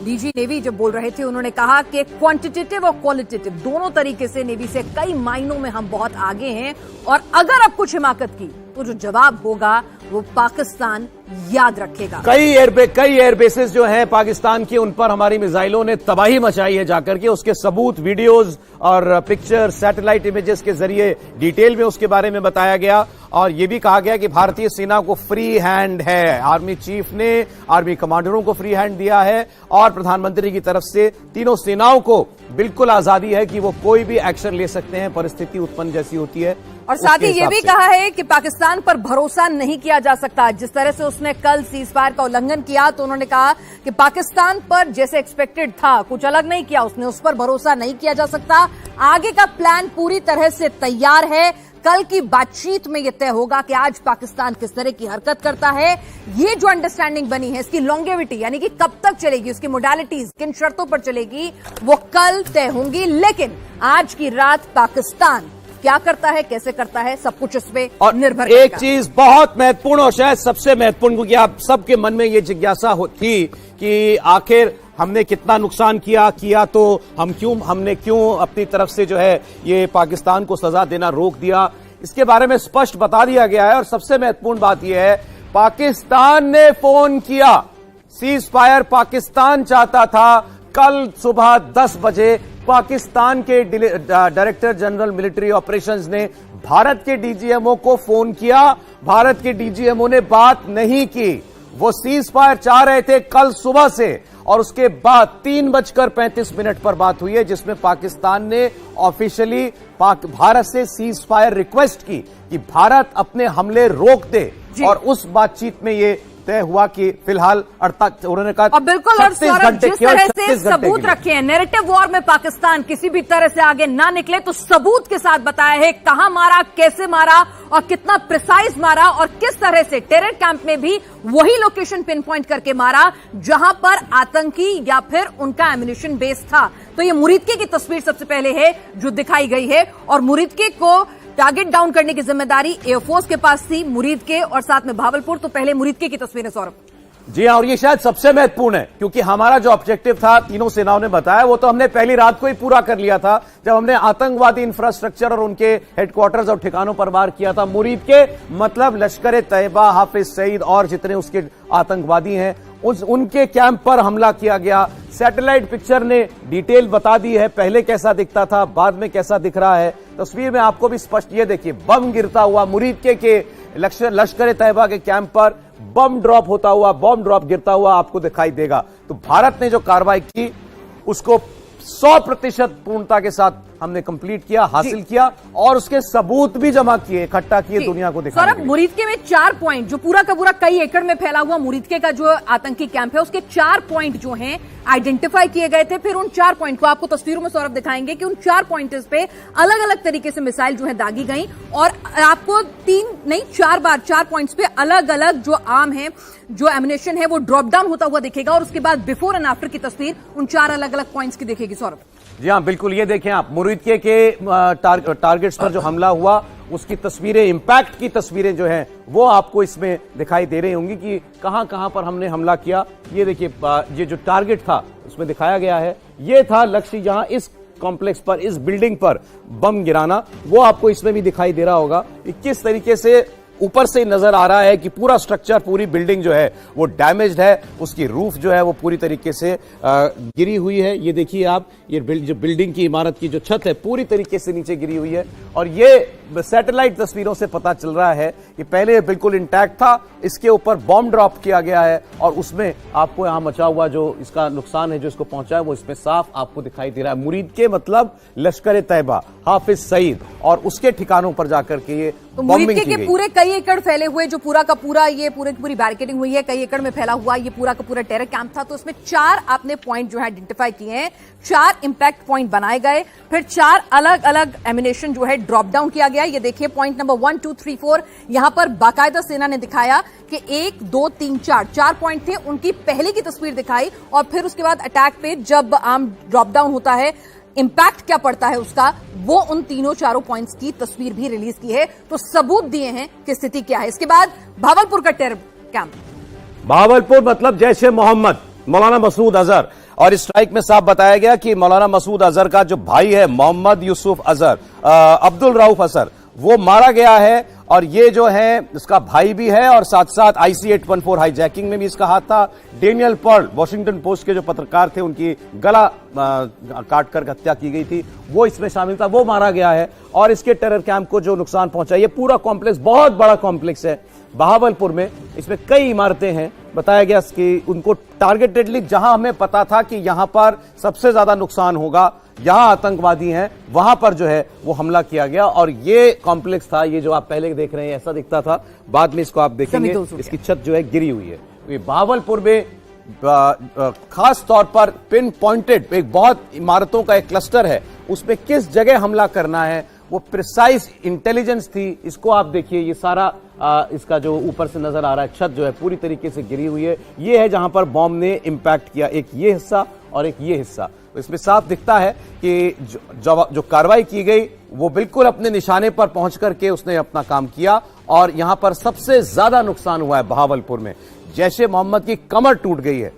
डीजी नेवी जब बोल रहे थे, उन्होंने कहा कि क्वांटिटेटिव और क्वालिटेटिव दोनों तरीके से नेवी से कई मायनों में हम बहुत आगे हैं, और अगर अब कुछ हिमाकत की तो जो जवाब होगा वो पाकिस्तान याद रखेगा। कई एयरबेसेस जो हैं पाकिस्तान की, उन पर हमारी मिसाइलों ने तबाही मचाई है जाकर के, उसके सबूत वीडियोस और पिक्चर, सैटेलाइट इमेजेस के जरिए डिटेल में उसके बारे में बताया गया। और यह भी कहा गया कि भारतीय सेना को फ्री हैंड है, आर्मी चीफ ने आर्मी कमांडरों को फ्री हैंड दिया है और प्रधानमंत्री की तरफ से तीनों सेनाओं को बिल्कुल आजादी है कि वो कोई भी एक्शन ले सकते हैं, परिस्थिति उत्पन्न जैसी होती है। और साथ ही ये भी कहा है कि पाकिस्तान पर भरोसा नहीं किया जा सकता। जिस तरह से उसने कल सीज फायर का उल्लंघन किया, तो उन्होंने कहा कि पाकिस्तान पर जैसे एक्सपेक्टेड था कुछ अलग नहीं किया उसने, उस पर भरोसा नहीं किया जा सकता। आगे का प्लान पूरी तरह से तैयार है, कल की बातचीत में यह तय होगा कि आज पाकिस्तान किस तरह की हरकत करता है। ये जो अंडरस्टैंडिंग बनी है, इसकी लॉन्गेविटी यानी कि कब तक चलेगी, उसकी मोडालिटीज किन शर्तों पर चलेगी, वो कल तय होंगी। लेकिन आज की रात पाकिस्तान क्या करता है, कैसे करता है, सब कुछ इस पे निर्भर करेगा। एक चीज बहुत महत्वपूर्ण और शायद सबसे महत्वपूर्ण, क्योंकि आप सबके मन में ये जिज्ञासा थी कि आखिर हमने कितना नुकसान किया तो हमने क्यों अपनी तरफ से जो है ये पाकिस्तान को सजा देना रोक दिया, इसके बारे में स्पष्ट बता दिया गया है। और सबसे महत्वपूर्ण बात यह है, पाकिस्तान ने फोन किया, सीज फायर पाकिस्तान चाहता था। कल सुबह 10 बजे पाकिस्तान के डायरेक्टर जनरल मिलिट्री ऑपरेशंस ने भारत के डीजीएमओ को फोन किया, भारत के डीजीएमओ ने बात नहीं की, वो सीज फायर चाह रहे थे कल सुबह से, और उसके बाद 3:35 पर बात हुई है जिसमें पाकिस्तान ने ऑफिशियली भारत से सीज फायर रिक्वेस्ट की कि भारत अपने हमले रोक दे, और उस बातचीत में ये तय हुआ कि फिलहाल उन्होंने कहा और बिल्कुल, और सौरभ जिस तरह से सबूत रखे हैं, नैरेटिव वॉर में पाकिस्तान किसी भी तरह से आगे ना निकले, तो सबूत के साथ बताया है कहां मारा, कैसे मारा और कितना प्रिसाइज मारा, और किस तरह से टेरर कैंप में भी वही लोकेशन पिन पॉइंट करके मारा जहां पर आतंकी या फिर उनका एम्युनिशन बेस था। तो ये मुरीदके की तस्वीर सबसे पहले है जो दिखाई गई है, और मुरीदके को टारगेट डाउन करने की जिम्मेदारी एयरफोर्स के पास थी, मुरीदके और साथ में भावलपुर। तो पहले मुरीदके की तस्वीर है सौरभ। जी हां, और ये शायद सबसे महत्वपूर्ण है क्योंकि हमारा जो ऑब्जेक्टिव था, तीनों सेनाओं ने बताया, वो तो हमने पहली रात को ही पूरा कर लिया था जब हमने आतंकवादी इंफ्रास्ट्रक्चर और उनके हेडक्वार्टर्स और ठिकानों पर वार किया था। मुरीदके मतलब लश्कर तैयबा, हाफिज सईद और जितने उसके आतंकवादी हैं उनके कैंप पर हमला किया गया। सैटेलाइट पिक्चर ने डिटेल बता दी है, पहले कैसा दिखता था, बाद में कैसा दिख रहा है। तस्वीर में आपको भी स्पष्ट ये देखिए, बम गिरता हुआ मुरीदके के लश्कर तैयबा के कैंप पर बम ड्रॉप होता हुआ, बम ड्रॉप गिरता हुआ आपको दिखाई देगा। तो भारत ने जो कार्रवाई की उसको 100% पूर्णता के साथ हमने कंप्लीट किया, हासिल किया, और उसके सबूत भी जमा किए, इकट्ठा किए, दुनिया को दिखाने के लिए। मुरीदके में 4 पॉइंट, जो पूरा का पूरा कई एकड़ में फैला हुआ मुरीदके का जो आतंकी कैंप है, उसके 4 पॉइंट जो हैं आइडेंटिफाई किए गए थे। फिर उन 4 पॉइंट को आपको तस्वीरों में सौरभ दिखाएंगे कि उन 4 पॉइंट्स पे अलग अलग तरीके से मिसाइल जो है दागी गई, और आपको 4 पॉइंट्स पे अलग अलग जो आर्म है, जो एम्युनिशन है, वो ड्रॉप डाउन होता हुआ दिखेगा, और उसके बाद बिफोर एंड आफ्टर की तस्वीर उन 4 अलग अलग पॉइंट्स की दिखेगी सौरभ। जी हां, बिल्कुल, ये देखें आप, मुरीदके के टारगेट्स पर जो हमला हुआ उसकी तस्वीरें, इंपैक्ट की तस्वीरें जो हैं वो आपको इसमें दिखाई दे रही होंगी कि कहां कहां पर हमने हमला किया। ये देखिए, ये जो टारगेट था उसमें दिखाया गया है, ये था लक्ष्य जहां इस कॉम्प्लेक्स पर, इस बिल्डिंग पर बम गिराना, वो आपको इसमें भी दिखाई दे रहा होगा कि किस तरीके से ऊपर से नजर आ रहा है कि पूरा स्ट्रक्चर, पूरी बिल्डिंग जो है वो डैमेज्ड है, उसकी रूफ जो है वो पूरी तरीके से गिरी हुई है। ये देखिए आप, ये जो बिल्डिंग की इमारत की जो छत है पूरी तरीके से नीचे गिरी हुई है, और ये सैटेलाइट तस्वीरों से पता चल रहा है कि पहले बिल्कुल इंटैक्ट था, इसके ऊपर बॉम्ब ड्रॉप किया गया है, और उसमें आपको यहां मचा हुआ जो इसका नुकसान है, जो इसको पहुंचा है, वो इसमें साफ आपको दिखाई दे रहा है। मुरीदके मतलब लश्कर तैयबा, हाफिज सईद और उसके ठिकानों पर जाकर के ये बॉम्बिंग की गई। पूरे कई एकड़ फैले हुए, जो पूरा का पूरा ये पूरी बैरिकेडिंग हुई है, कई एकड़ में फैला हुआ ये पूरा का पूरा टेरर कैंप था। तो इसमें 4 आपने पॉइंट जो है आइडेंटिफाई किए हैं, 4 इंपैक्ट पॉइंट बनाए गए, फिर 4 अलग अलग एमिनेशन जो है ड्रॉप डाउन किया गया। ये देखिए पॉइंट नंबर 1, 2, 3, 4, यहां पर बाकायदा सेना ने दिखाया कि 1, 2, 3, 4 पॉइंट थे, उनकी पहले की तस्वीर दिखाई, और फिर उसके बाद अटैक पे जब आर्म ड्रॉप डाउन होता है, इंपैक्ट क्या पड़ता है उसका, वो उन तीनों 4 पॉइंट्स की तस्वीर भी रिलीज की है। तो सबूत दिए हैं कि स्थिति क्या है। इसके बाद भावलपुर का टेरर कैंप, भावलपुर मतलब जैश ए मोहम्मद, मौलाना मसूद अजहर, और इस स्ट्राइक में साफ बताया गया कि मौलाना मसूद अजहर का जो भाई है मोहम्मद यूसुफ अजहर, अब्दुल रऊफ अजहर, वो मारा गया है, और ये जो है इसका भाई भी है, और साथ साथ IC 814 हाईजैकिंग में भी इसका हाथ था। डेनियल पर्ल, वॉशिंगटन पोस्ट के जो पत्रकार थे, उनकी गला काटकर हत्या की गई थी, वो इसमें शामिल था, वो मारा गया है। और इसके टेरर कैंप को जो नुकसान पहुंचा, ये पूरा कॉम्प्लेक्स बहुत बड़ा कॉम्प्लेक्स है बहावलपुर में, इसमें कई इमारतें हैं। बताया गया कि उनको टारगेटेडली, जहां हमें पता था कि यहां पर सबसे ज्यादा नुकसान होगा, यहां आतंकवादी हैं, वहां पर जो है वो हमला किया गया। और ये कॉम्प्लेक्स था, ये जो आप पहले देख रहे हैं ऐसा दिखता था, बाद में इसको आप देखेंगे इसकी छत जो है गिरी हुई है। ये बहावलपुर में खास तौर पर पिन पॉइंटेड एक बहुत इमारतों का एक क्लस्टर है, उसमें किस जगह हमला करना है वो प्रिसाइज इंटेलिजेंस थी। इसको आप देखिए, ये सारा इसका जो ऊपर से नजर आ रहा है, छत जो है पूरी तरीके से गिरी हुई है। ये है जहां पर बॉम्ब ने इंपैक्ट किया, एक ये हिस्सा और एक ये हिस्सा। तो इसमें साफ दिखता है कि जो कार्रवाई की गई वो बिल्कुल अपने निशाने पर पहुंच करके उसने अपना काम किया, और यहां पर सबसे ज्यादा नुकसान हुआ है बहावलपुर में। जैश ए मोहम्मद की कमर टूट गई है।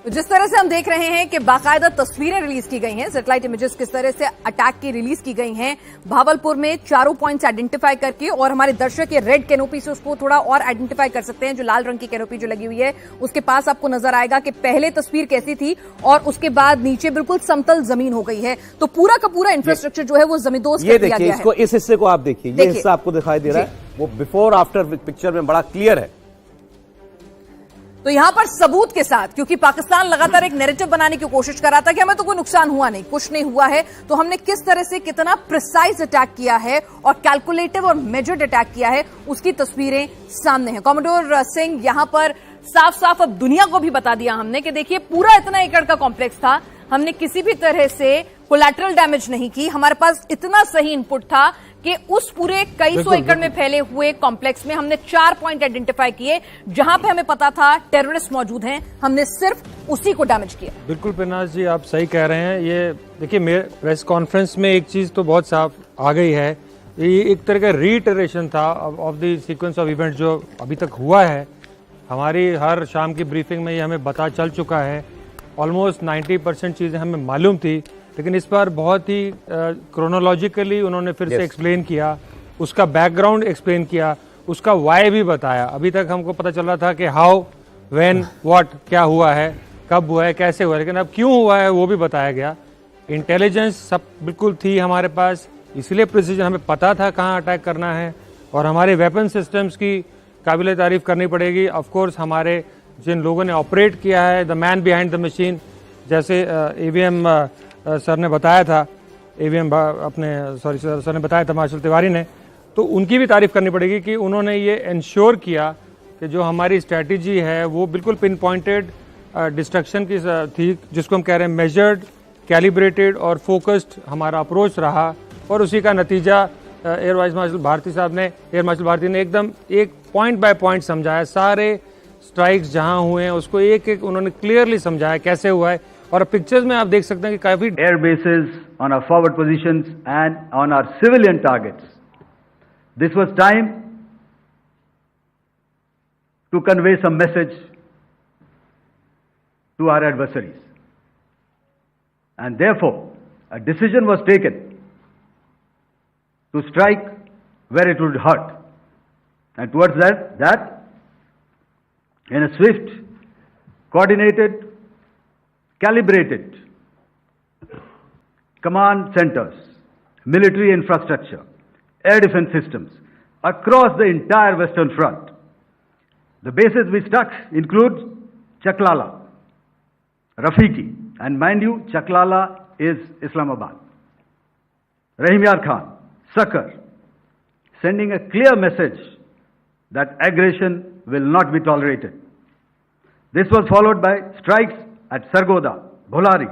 जिस तरह से हम देख रहे हैं कि बाकायदा तस्वीरें रिलीज की गई हैं, सैटेलाइट इमेजेस किस तरह से अटैक की रिलीज की गई हैं भावलपुर में, 4 पॉइंट्स आइडेंटिफाई करके, और हमारे दर्शक ये रेड कैनोपी से उसको थोड़ा और आइडेंटिफाई कर सकते हैं। जो लाल रंग की कैनोपी जो लगी हुई है उसके पास आपको नजर आएगा कि पहले तस्वीर कैसी थी और उसके बाद नीचे बिल्कुल समतल जमीन हो गई है। तो पूरा का पूरा इंफ्रास्ट्रक्चर जो है वो जमींदोज कर दिया गया है। इसको, इस हिस्से को आप देखिए, ये हिस्सा आपको दिखाई दे रहा है, वो बिफोर आफ्टर पिक्चर में बड़ा क्लियर है। तो यहां पर सबूत के साथ, क्योंकि पाकिस्तान लगातार एक नैरेटिव बनाने की कोशिश कर रहा था कि हमें तो कोई नुकसान हुआ नहीं, कुछ नहीं हुआ है, तो हमने किस तरह से कितना प्रिसाइज अटैक किया है और कैलकुलेटिव और मेजर्ड अटैक किया है, उसकी तस्वीरें सामने हैं। कॉमोडोर सिंह, यहां पर साफ साफ अब दुनिया को भी बता दिया हमने कि देखिए पूरा इतना एकड़ का कॉम्प्लेक्स था, हमने किसी भी तरह से कोलैटरल डैमेज नहीं की, हमारे पास इतना सही इनपुट था कि उस पूरे कई सौ एकड़ में फैले हुए कॉम्प्लेक्स में हमने 4 पॉइंट आइडेंटिफाई किए जहां पे हमें पता था टेररिस्ट मौजूद हैं, हमने सिर्फ उसी को डैमेज किया। बिल्कुल प्रनाश जी, आप सही कह रहे हैं। ये देखिए, मेरे प्रेस कॉन्फ्रेंस में एक चीज तो बहुत साफ आ गई है, ये एक तरह का रीइटरेशन था of the sequence of event जो अभी तक हुआ है। हमारी हर शाम की ब्रीफिंग में ये हमें पता चल चुका है, ऑलमोस्ट 90% चीज़ें हमें मालूम थी, लेकिन इस बार बहुत ही क्रोनोलॉजिकली उन्होंने फिर से एक्सप्लेन किया, उसका बैकग्राउंड एक्सप्लेन किया, उसका वाई भी बताया। अभी तक हमको पता चल रहा था कि हाउ, व्हेन, व्हाट, क्या हुआ है, कब हुआ है, कैसे हुआ है, लेकिन अब क्यों हुआ है वो भी बताया गया। इंटेलिजेंस सब बिल्कुल थी हमारे पास, इसलिए प्रिसीजन हमें पता था कहाँ अटैक करना है, और हमारे वेपन सिस्टम्स की काबिल तारीफ करनी पड़ेगी। ऑफ कोर्स हमारे जिन लोगों ने ऑपरेट किया है, the man behind the machine, जैसे ईवीएम सर ने बताया था, ईवीएम अपने सॉरी सर ने बताया था, मार्शल तिवारी ने, तो उनकी भी तारीफ करनी पड़ेगी कि उन्होंने ये इंश्योर किया कि जो हमारी स्ट्रैटेजी है वो बिल्कुल पिन पॉइंटेड डिस्ट्रक्शन की थी, जिसको हम कह रहे हैं मेजर्ड, कैलिब्रेटेड और फोकस्ड हमारा अप्रोच रहा, और उसी का नतीजा एयर वाइस मार्शल भारती साहब ने, एयर मार्शल भारती ने एकदम एक पॉइंट बाय पॉइंट समझाया, सारे स्ट्राइक्स जहां हुए हैं उसको एक एक उन्होंने क्लियरली समझाया कैसे हुआ है। और पिक्चर्स में आप देख सकते हैं कि काफी air bases, on our forward positions and on our civilian targets. This was time to convey some message to our adversaries. And therefore, a decision was taken to strike where it would hurt. And towards that, in a swift, coordinated, calibrated command centers, military infrastructure, air defense systems across the entire Western Front. The bases we struck include Chaklala, Rafiki, and mind you, Chaklala is Islamabad, Rahim Yar Khan, Sakar, sending a clear message that aggression will not be tolerated. This was followed by strikes at Sargoda, Bholari,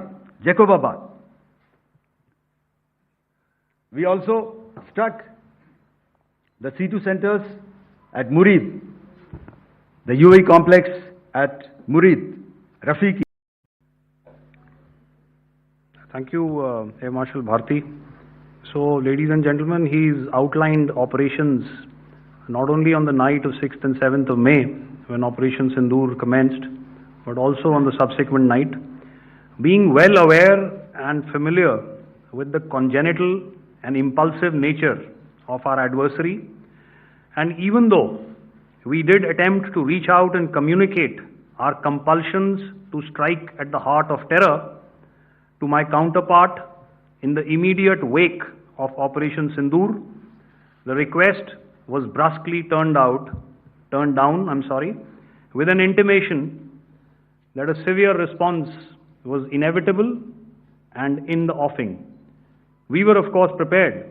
Jacobabad. We also struck the C2 centers at Murid, the UE complex at Murid, Rafiki. Thank you, Air Marshal Bharti. So, ladies and gentlemen, he's outlined operations not only on the night of 6th and 7th of May, when Operation Sindoor commenced, but also on the subsequent night. Being well aware and familiar with the congenital and impulsive nature of our adversary, and even though we did attempt to reach out and communicate our compulsions to strike at the heart of terror to my counterpart in the immediate wake of Operation Sindoor, the request was brusquely turned down, with an intimation that a severe response was inevitable and in the offing. We were, of course, prepared.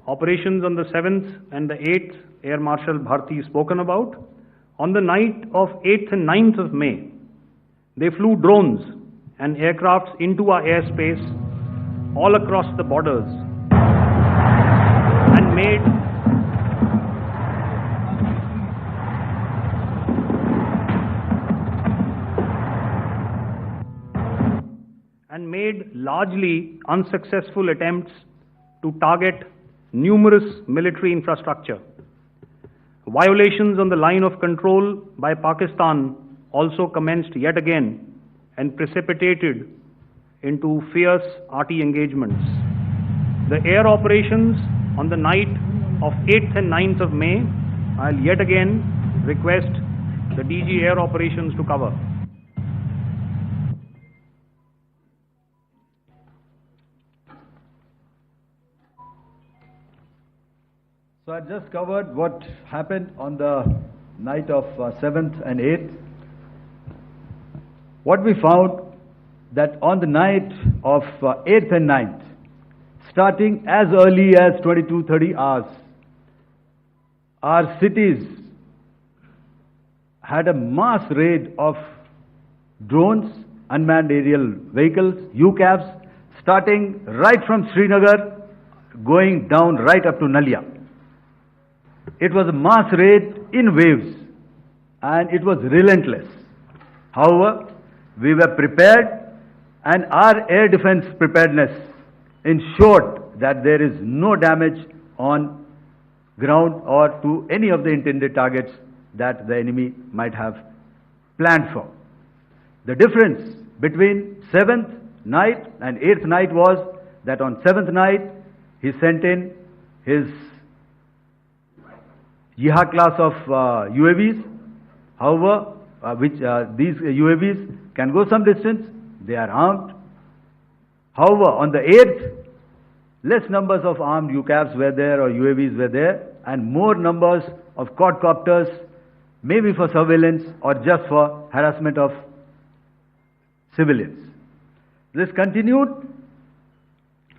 Operations on the 7th and the 8th, Air Marshal Bharti spoken about. On the night of 8th and 9th of May, they flew drones and aircrafts into our airspace all across the borders and made largely unsuccessful attempts to target numerous military infrastructure. Violations on the line of control by Pakistan also commenced yet again and precipitated into fierce arty engagements. The air operations on the night of 8th and 9th of May, I'll yet again request the DG Air Operations to cover. So I just covered what happened on the night of 7th and 8th, what we found that on the night of 8th and 9th, starting as early as 22:30 hours, our cities had a mass raid of drones, unmanned aerial vehicles, UCAVs, starting right from Srinagar, going down right up to Nalia. It was a mass raid in waves, and it was relentless. However, we were prepared, and our air defense preparedness ensured that there is no damage on ground or to any of the intended targets that the enemy might have planned for. The difference between 7th night and 8th night was that on 7th night, he sent in his Yeha class of UAVs. However, these UAVs can go some distance, they are armed. However, on the 8th, less numbers of armed UCAVs were there or UAVs were there, and more numbers of quadcopters, maybe for surveillance or just for harassment of civilians. This continued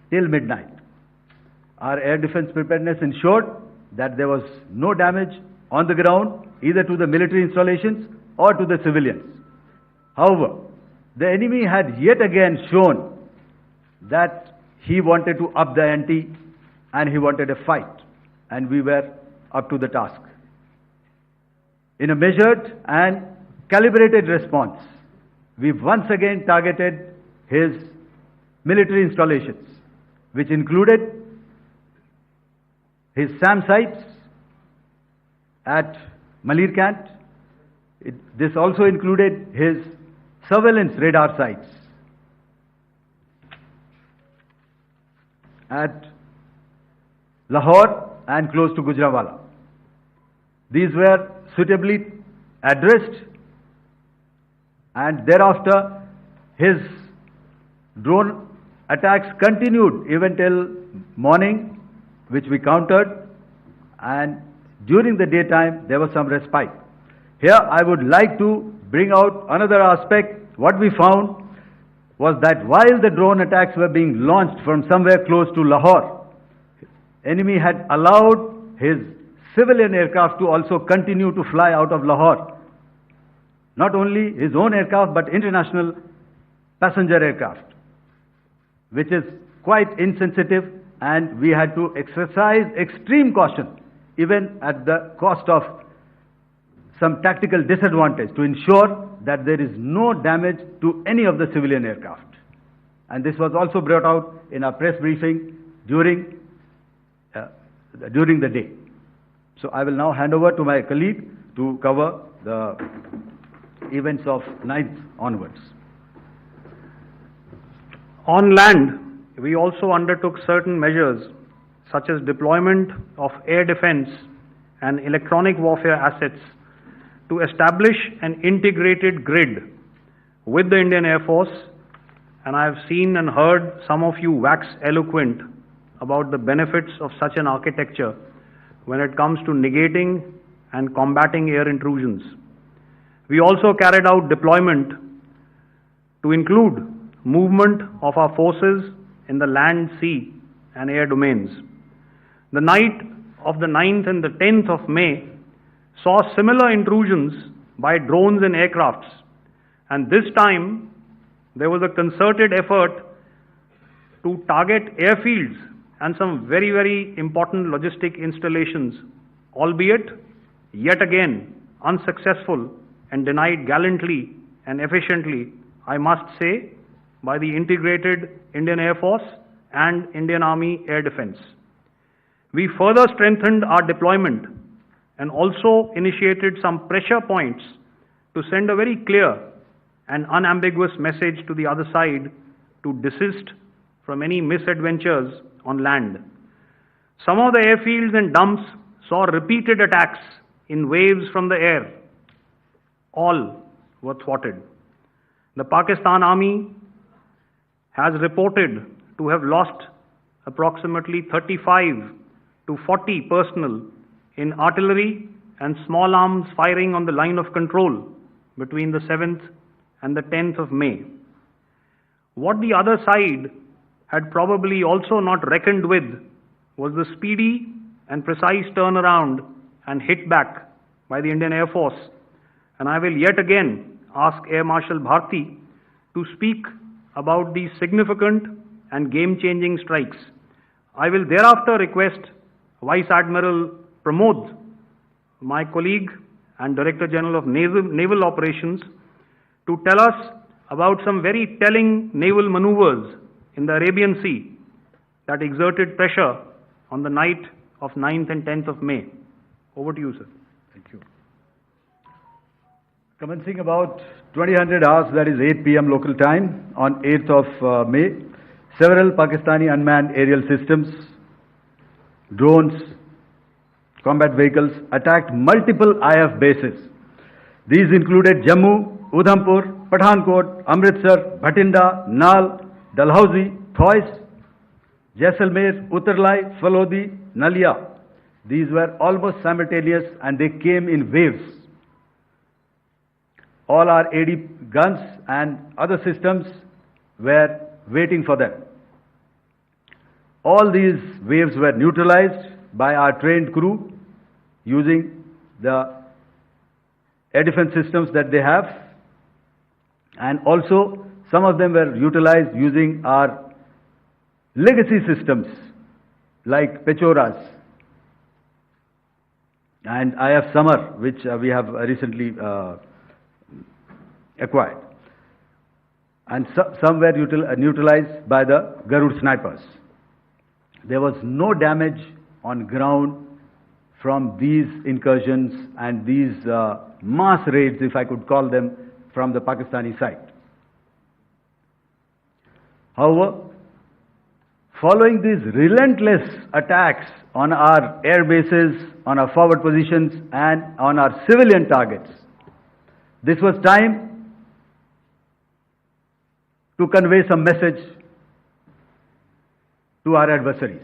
till midnight. Our air defense preparedness ensured that there was no damage on the ground, either to the military installations or to the civilians. However, the enemy had yet again shown that he wanted to up the ante and he wanted a fight, and we were up to the task. In a measured and calibrated response, we once again targeted his military installations, which included his SAM sites at Malirkant. This also included his surveillance radar sites at Lahore and close to Gujranwala. These were suitably addressed, and thereafter his drone attacks continued even till morning, which we countered, and during the daytime there was some respite. Here I would like to bring out another aspect. What we found was that while the drone attacks were being launched from somewhere close to Lahore, enemy had allowed his civilian aircraft to also continue to fly out of Lahore. Not only his own aircraft, but international passenger aircraft, which is quite insensitive, and we had to exercise extreme caution, even at the cost of some tactical disadvantage, to ensure that there is no damage to any of the civilian aircraft. And this was also brought out in our press briefing during the day. So I will now hand over to my colleague to cover the events of 9th onwards. On land, we also undertook certain measures such as deployment of air defense and electronic warfare assets to establish an integrated grid with the Indian Air Force, and I have seen and heard some of you wax eloquent about the benefits of such an architecture when it comes to negating and combating air intrusions. We also carried out deployment to include movement of our forces in the land, sea and air domains. The night of the 9th and the 10th of May saw similar intrusions by drones and aircrafts, and this time there was a concerted effort to target airfields and some very, very important logistic installations, albeit yet again unsuccessful and denied gallantly and efficiently, I must say, by the integrated Indian Air Force and Indian Army Air Defense. We further strengthened our deployment and also initiated some pressure points to send a very clear and unambiguous message to the other side to desist from any misadventures on land. Some of the airfields and dumps saw repeated attacks in waves from the air. All were thwarted. The Pakistan Army has reported to have lost approximately 35 to 40 personnel in artillery and small arms firing on the line of control between the 7th and the 10th of May. What the other side had probably also not reckoned with was the speedy and precise turnaround and hit back by the Indian Air Force. And I will yet again ask Air Marshal Bharti to speak about these significant and game-changing strikes. I will thereafter request Vice Admiral Pramod, my colleague and Director General of Naval Operations, to tell us about some very telling naval maneuvers in the Arabian Sea that exerted pressure on the night of 9th and 10th of May. Over to you, sir. Thank you. Commencing about 2000 hours, that is 8 p.m. local time, on 8th of May, several Pakistani unmanned aerial systems, drones, combat vehicles attacked multiple IF bases. These included Jammu, Udhampur, Pathankot, Amritsar, Bhatinda, Nal, Dalhousie, Thois, Jaisalmer, Uttarlai, Falodi, Nalia. These were almost simultaneous and they came in waves. All our AD guns and other systems were waiting for them. All these waves were neutralized by our trained crew using the air defense systems that they have, and also some of them were utilized using our legacy systems like Pechoras and IF Summer, which we have recently acquired, and some were neutralized by the Garud snipers. There was no damage on ground from these incursions and these mass raids, if I could call them, from the Pakistani side. However, following these relentless attacks on our air bases, on our forward positions and on our civilian targets, this was time to convey some message to our adversaries.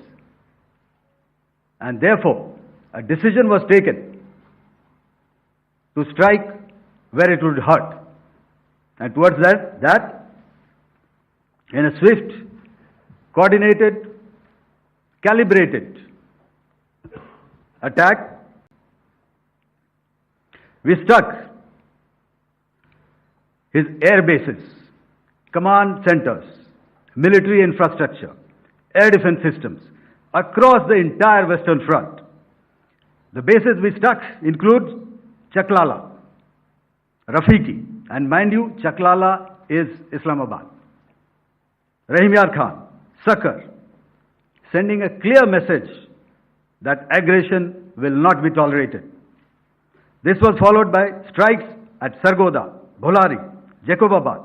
And therefore, a decision was taken to strike where it would hurt. And towards that, in a swift, coordinated, calibrated attack, we struck his air bases, command centers, military infrastructure, air defense systems across the entire Western Front. The bases we struck include Chaklala, Rafiki, and mind you, Chaklala is Islamabad, Rahim Yar Khan, Sakar, sending a clear message that aggression will not be tolerated. This was followed by strikes at Sargoda, Bholari, Jacobabad.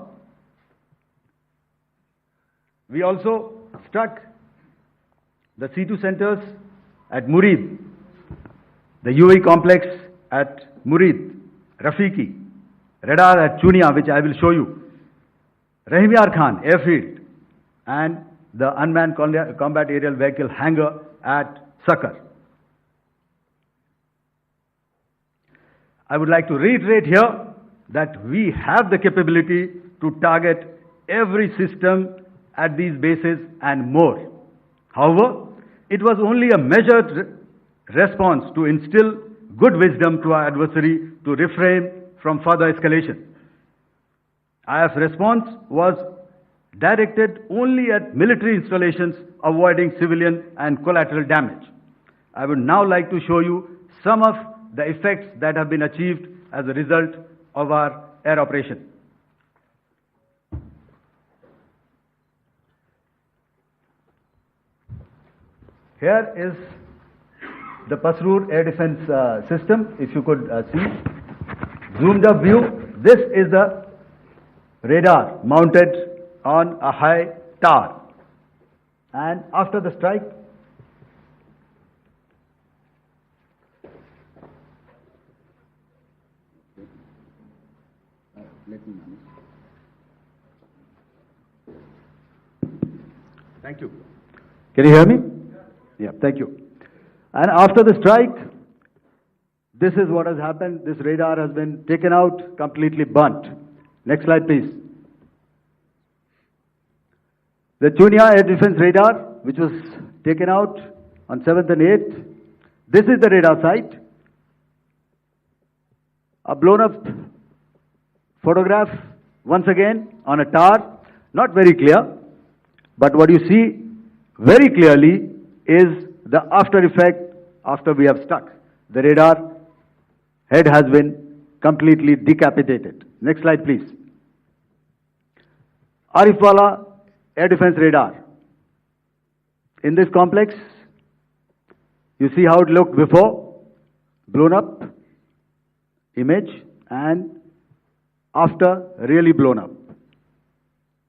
We also struck the C2 centers at Murid, the UAE complex at Murid, Rafiki, radar at Chunia, which I will show you, Rahim Yar Khan airfield, and the unmanned combat aerial vehicle hangar at Sakar. I would like to reiterate here that we have the capability to target every system at these bases and more. However, it was only a measured response to instill good wisdom to our adversary to refrain from further escalation. IF's response was directed only at military installations, avoiding civilian and collateral damage. I would now like to show you some of the effects that have been achieved as a result of our air operation. Here is the Pasrur air defense system, if you could see. Zoomed up view, this is the radar mounted on a high tower. And after the strike, thank you. Can you hear me? Yeah, thank you. And after the strike, this is what has happened. This radar has been taken out, completely burnt. Next slide, please. The Chunia air defense radar, which was taken out on 7th and 8th. This is the radar site. A blown up photograph, once again, on a tower. Not very clear, but what you see very clearly is the after effect after we have stuck. The radar head has been completely decapitated. Next slide, please. Arifwala air defense radar. In this complex, you see how it looked before, blown up image, and after, really blown up.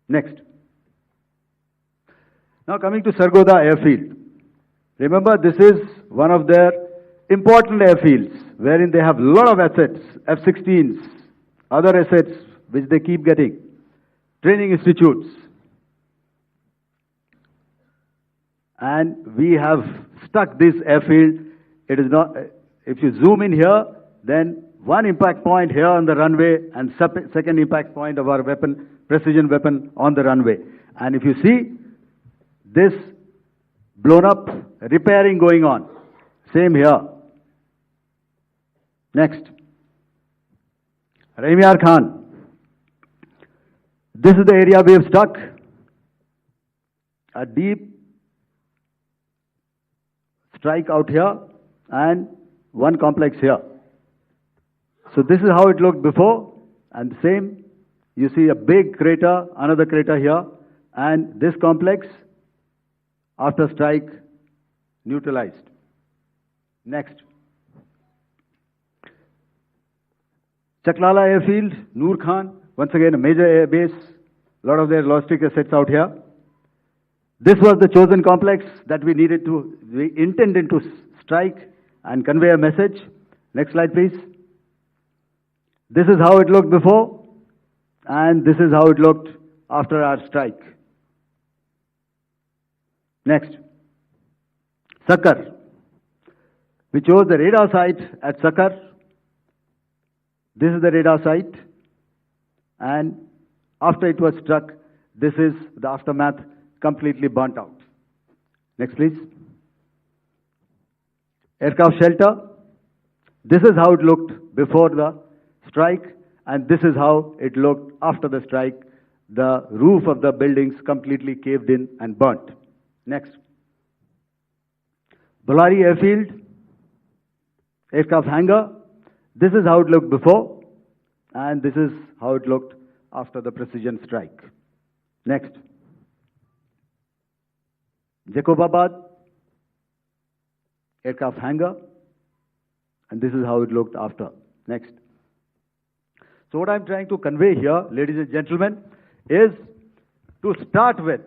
Next. Now coming to Sargodha airfield. Remember, this is one of their important airfields wherein they have a lot of assets, F-16s, other assets which they keep getting, training institutes. And we have stuck this airfield. It is not, if you zoom in here, then one impact point here on the runway and second impact point of our weapon, precision weapon on the runway. And if you see this blown up, repairing going on. Same here. Next. Raimiar Khan. This is the area we have stuck. A deep strike out here and one complex here. So this is how it looked before, and the same. You see a big crater, another crater here, and this complex, after strike, neutralized. Next. Chaklala airfield, Noor Khan, once again a major air base, a lot of their logistic assets out here. This was the chosen complex that we intended to strike and convey a message. Next slide, please. This is how it looked before, and this is how it looked after our strike. Next. Sakar. We chose the radar site at Sakar. This is the radar site, and after it was struck, this is the aftermath, completely burnt out. Next, please. Aircraft shelter. This is how it looked before the strike, and this is how it looked after the strike. The roof of the buildings completely caved in and burnt. Next. Ballari airfield, aircraft hangar. This is how it looked before, and this is how it looked after the precision strike. Next. Jacobabad, aircraft hangar, and this is how it looked after. Next. So what I'm trying to convey here, ladies and gentlemen, is to start with,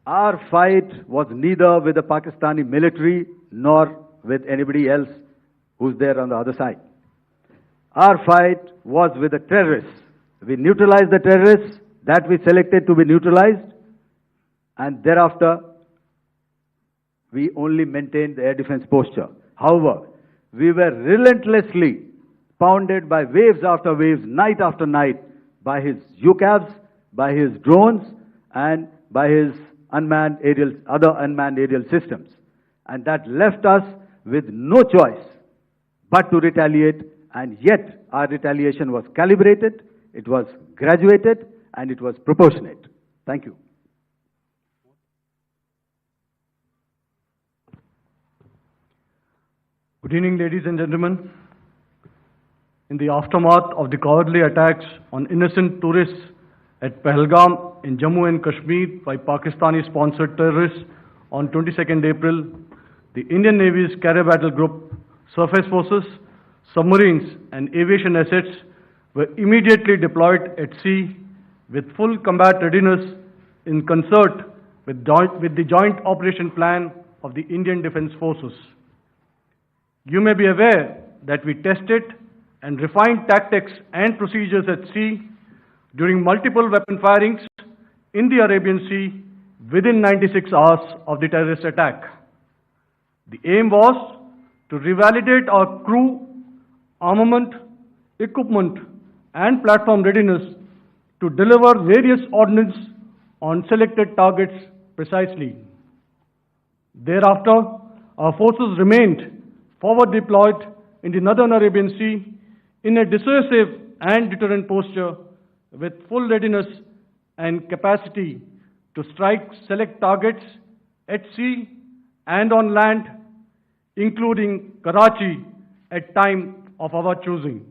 our fight was neither with the Pakistani military nor with anybody else who's there on the other side. Our fight was with the terrorists. We neutralized the terrorists that we selected to be neutralized, and thereafter we only maintained the air defense posture. However, we were relentlessly pounded by waves after waves, night after night, by his UCAVs, by his drones, and by his other unmanned aerial systems. And that left us with no choice but to retaliate, and yet our retaliation was calibrated, it was graduated, and it was proportionate. Thank you. Good evening, ladies and gentlemen. In the aftermath of the cowardly attacks on innocent tourists at Pahalgam in Jammu and Kashmir by Pakistani-sponsored terrorists on 22nd April, the Indian Navy's carrier battle group, surface forces, submarines, and aviation assets were immediately deployed at sea with full combat readiness in concert with the joint operation plan of the Indian Defence Forces. You may be aware that we tested and refined tactics and procedures at sea during multiple weapon firings in the Arabian Sea within 96 hours of the terrorist attack. The aim was to revalidate our crew armament, equipment, and platform readiness to deliver various ordnance on selected targets precisely. Thereafter, our forces remained forward deployed in the Northern Arabian Sea in a dissuasive and deterrent posture with full readiness and capacity to strike select targets at sea and on land, including Karachi at time of our choosing.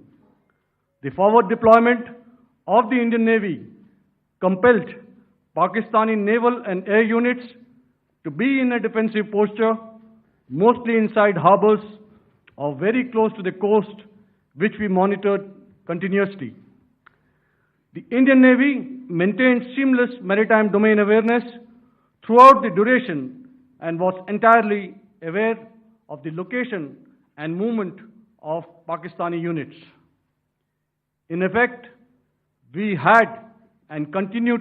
The forward deployment of the Indian Navy compelled Pakistani naval and air units to be in a defensive posture, mostly inside harbors or very close to the coast, which we monitored continuously. The Indian Navy maintained seamless maritime domain awareness throughout the duration and was entirely aware of the location and movement of Pakistani units. In effect, we had and continue to